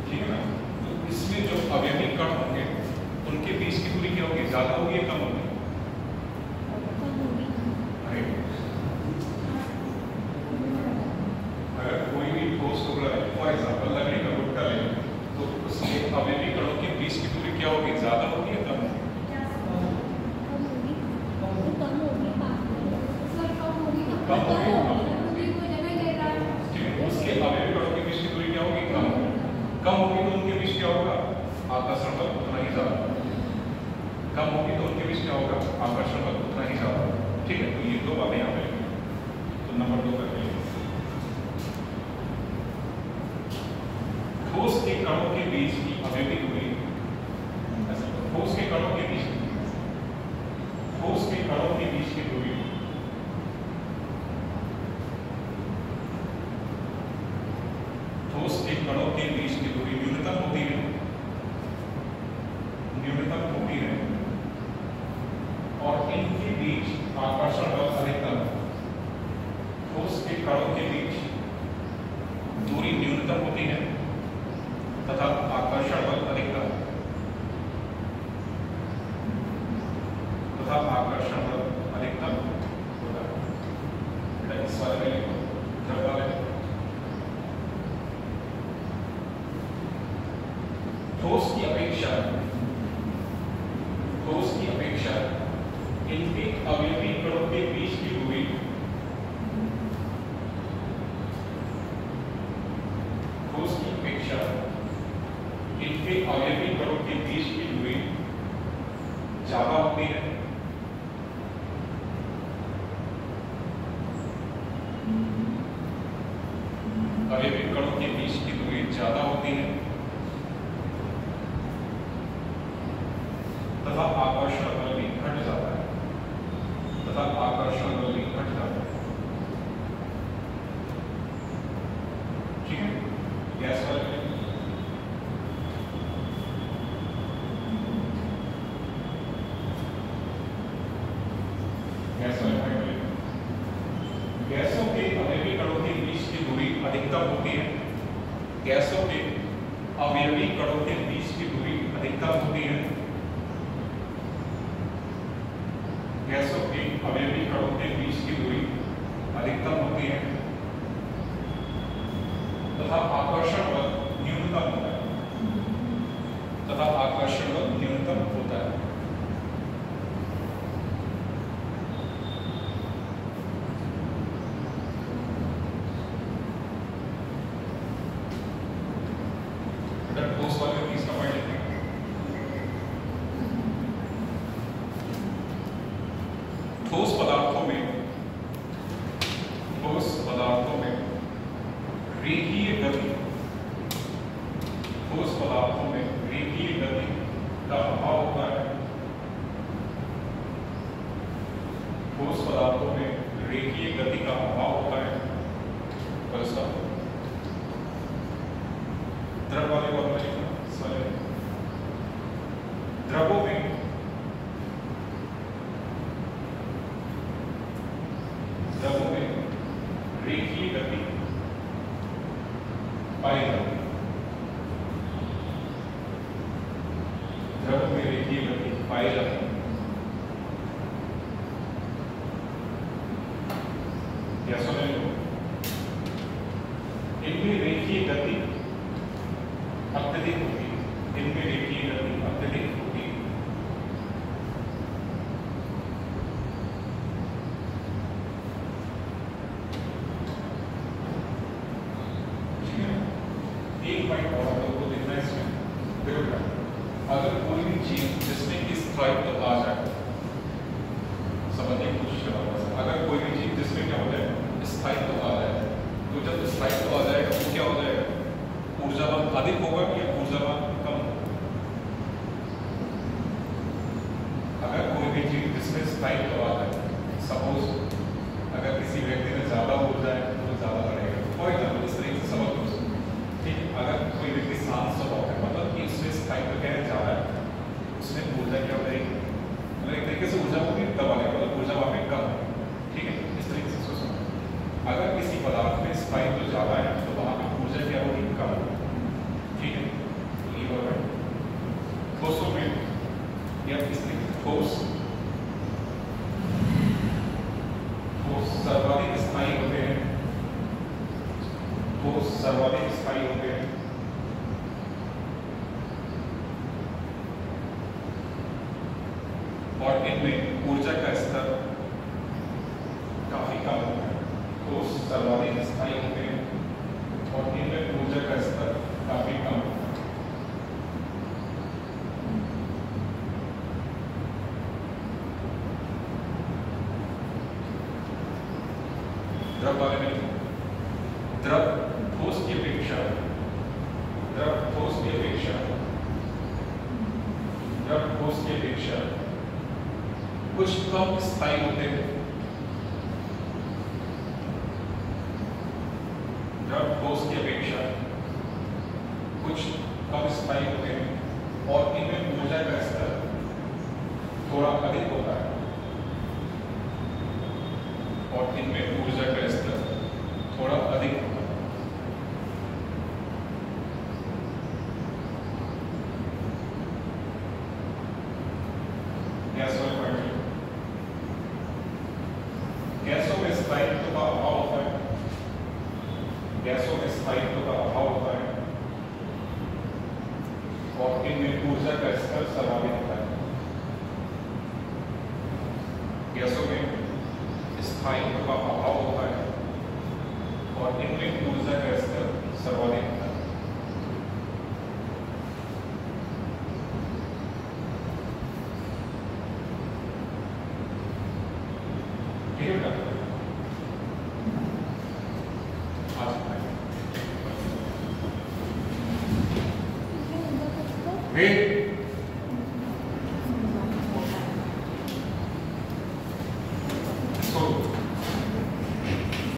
ठीक है ना, तो इसमें जो अवयवी कण होंगे उनके बीच की दूरी क्या होगी, ज्यादा होगी या कम होगी? अगर कोई भी ठोस टुकड़ा है, फॉर एग्जाम्पल लकड़ी का गुटका ले, तो उसके अवयवी कणों के बीच की दूरी क्या होगी, ज्यादा होगी या कम होगी? उसके अवयवी कणों के बीच की दूरी क्या होगी, कम होगी। तो उनके बीच क्या होगा, आकर्षण बल उतना ही ज्यादा। कम होगी तो उनके बीच क्या होगा, आकर्षण बल उतना ही ज्यादा। ठीक है, तो ये दो बातें यहाँ पे, तो नंबर 2 करके ठोस के कणों के बीच की अवयवी दूरी, ठोस के कणों के बीच की दूरी न्यूनतम होती है, और इनके बीच आकर्षण बल अधिकतम। ठोस के कणों के बीच दूरी न्यूनतम होती है तथा आकर्षण बल अधिकतम, होता है। इस वाले में लिखो, द्रव वाले में ठोस की अपेक्षा इनके अवयवी कणों के बीच की दूरी ज्यादा होती है। अवयवी कणों के बीच की दूरी ज्यादा होती है तथा आकर्षण बल भी घट जाता है, ठीक है। गैस वाले गैसों के अवयवी कणों के बीच की दूरी अधिकतम होती है। गैसों के अवयवी कणों के बीच की दूरी अधिकतम होती है तथा आकर्षण बल न्यूनतम होता है। तथा आकर्षण बल न्यूनतम होता है। ठोस वाले में इसका पॉइंट लिखते हैं। ठोस पदार्थों में रेखीय गति, ठोस पदार्थों में रेखीय गति का अभाव होता है। ठोस पदार्थों में रेखीय गति का अभाव होता है। और इसका द्रव वाले को द्रवों में रेखीय गति पाई जाती है। द्रव में रेखीय गति पाई जाती है। क्या समझ लो, इनमें रेखीय गति अत्यधिक होती है। इनमें रेखीय गति अत्यधिक होती है। एक पॉइंट और आपको देखना है इसमें, देखो अगर कोई भी चीज जिसमें कि स्थायित्व आ जाए, समझने की कोशिश करो। अगर कोई भी चीज जिसमें क्या हो जाए, स्थायित्व आ जाए, तो जब स्थायित्व आ जाएगा तो क्या हो जाएगा, ऊर्जावान अधिक होगा या ऊर्जावान कम होगा। अगर कोई भी चीज जिसमें स्थायित्व आ जाए, सपोज अगर किसी व्यक्ति में ज्यादा ऊर्जा है तो ज्यादा बढ़ेगा। फॉर एग्जाम्पल इस तरीके से समझ लो, ठीक है। अगर कोई व्यक्ति शांत स्वभाव है, मतलब कि उसमें स्थायित्व क्या है, ज्यादा है, उसमें ऊर्जा क्या हो जाएगी, मतलब एक तरीके से ऊर्जा होगी दबा लेगा, मतलब ऊर्जा वहां पे कम है, ठीक है। इस तरीके से इसको समझो। अगर किसी पदार्थ में स्थायित्व ज्यादा है तो वहां पे ऊर्जा क्या होगी, कम होगी, ठीक है। ये होगा ठोसों में या इस तरीके से ठोस सर्वाधिक स्थायी होते हैं। ठोस सर्वाधिक स्थायी होते हैं और इनमें ऊर्जा का स्तर काफी कम होता है। ठोस सर्वाधिक स्थायी होते हैं और इनमें ऊर्जा का स्तर काफी कम होता है। द्रव वाले में द्रव ठोस की अपेक्षा कुछ कम स्थायी होते हैं। द्रव ठोस की अपेक्षा कुछ कम स्थायी होते हैं और इनमें ऊर्जा का स्तर थोड़ा अधिक होता है। और इनमें ऊर्जा का स्तर थोड़ा अधिक होता है। गैसों में स्थायित्व का अभाव होता है। गैसों में स्थायित्व का अभाव होता है और इनमें ऊर्जा का स्तर सर्वाधिक होता है। गैसों में स्थायित्व का अभाव होता है और इनमें ऊर्जा का स्तर सर्वाधिक होता है। Hey.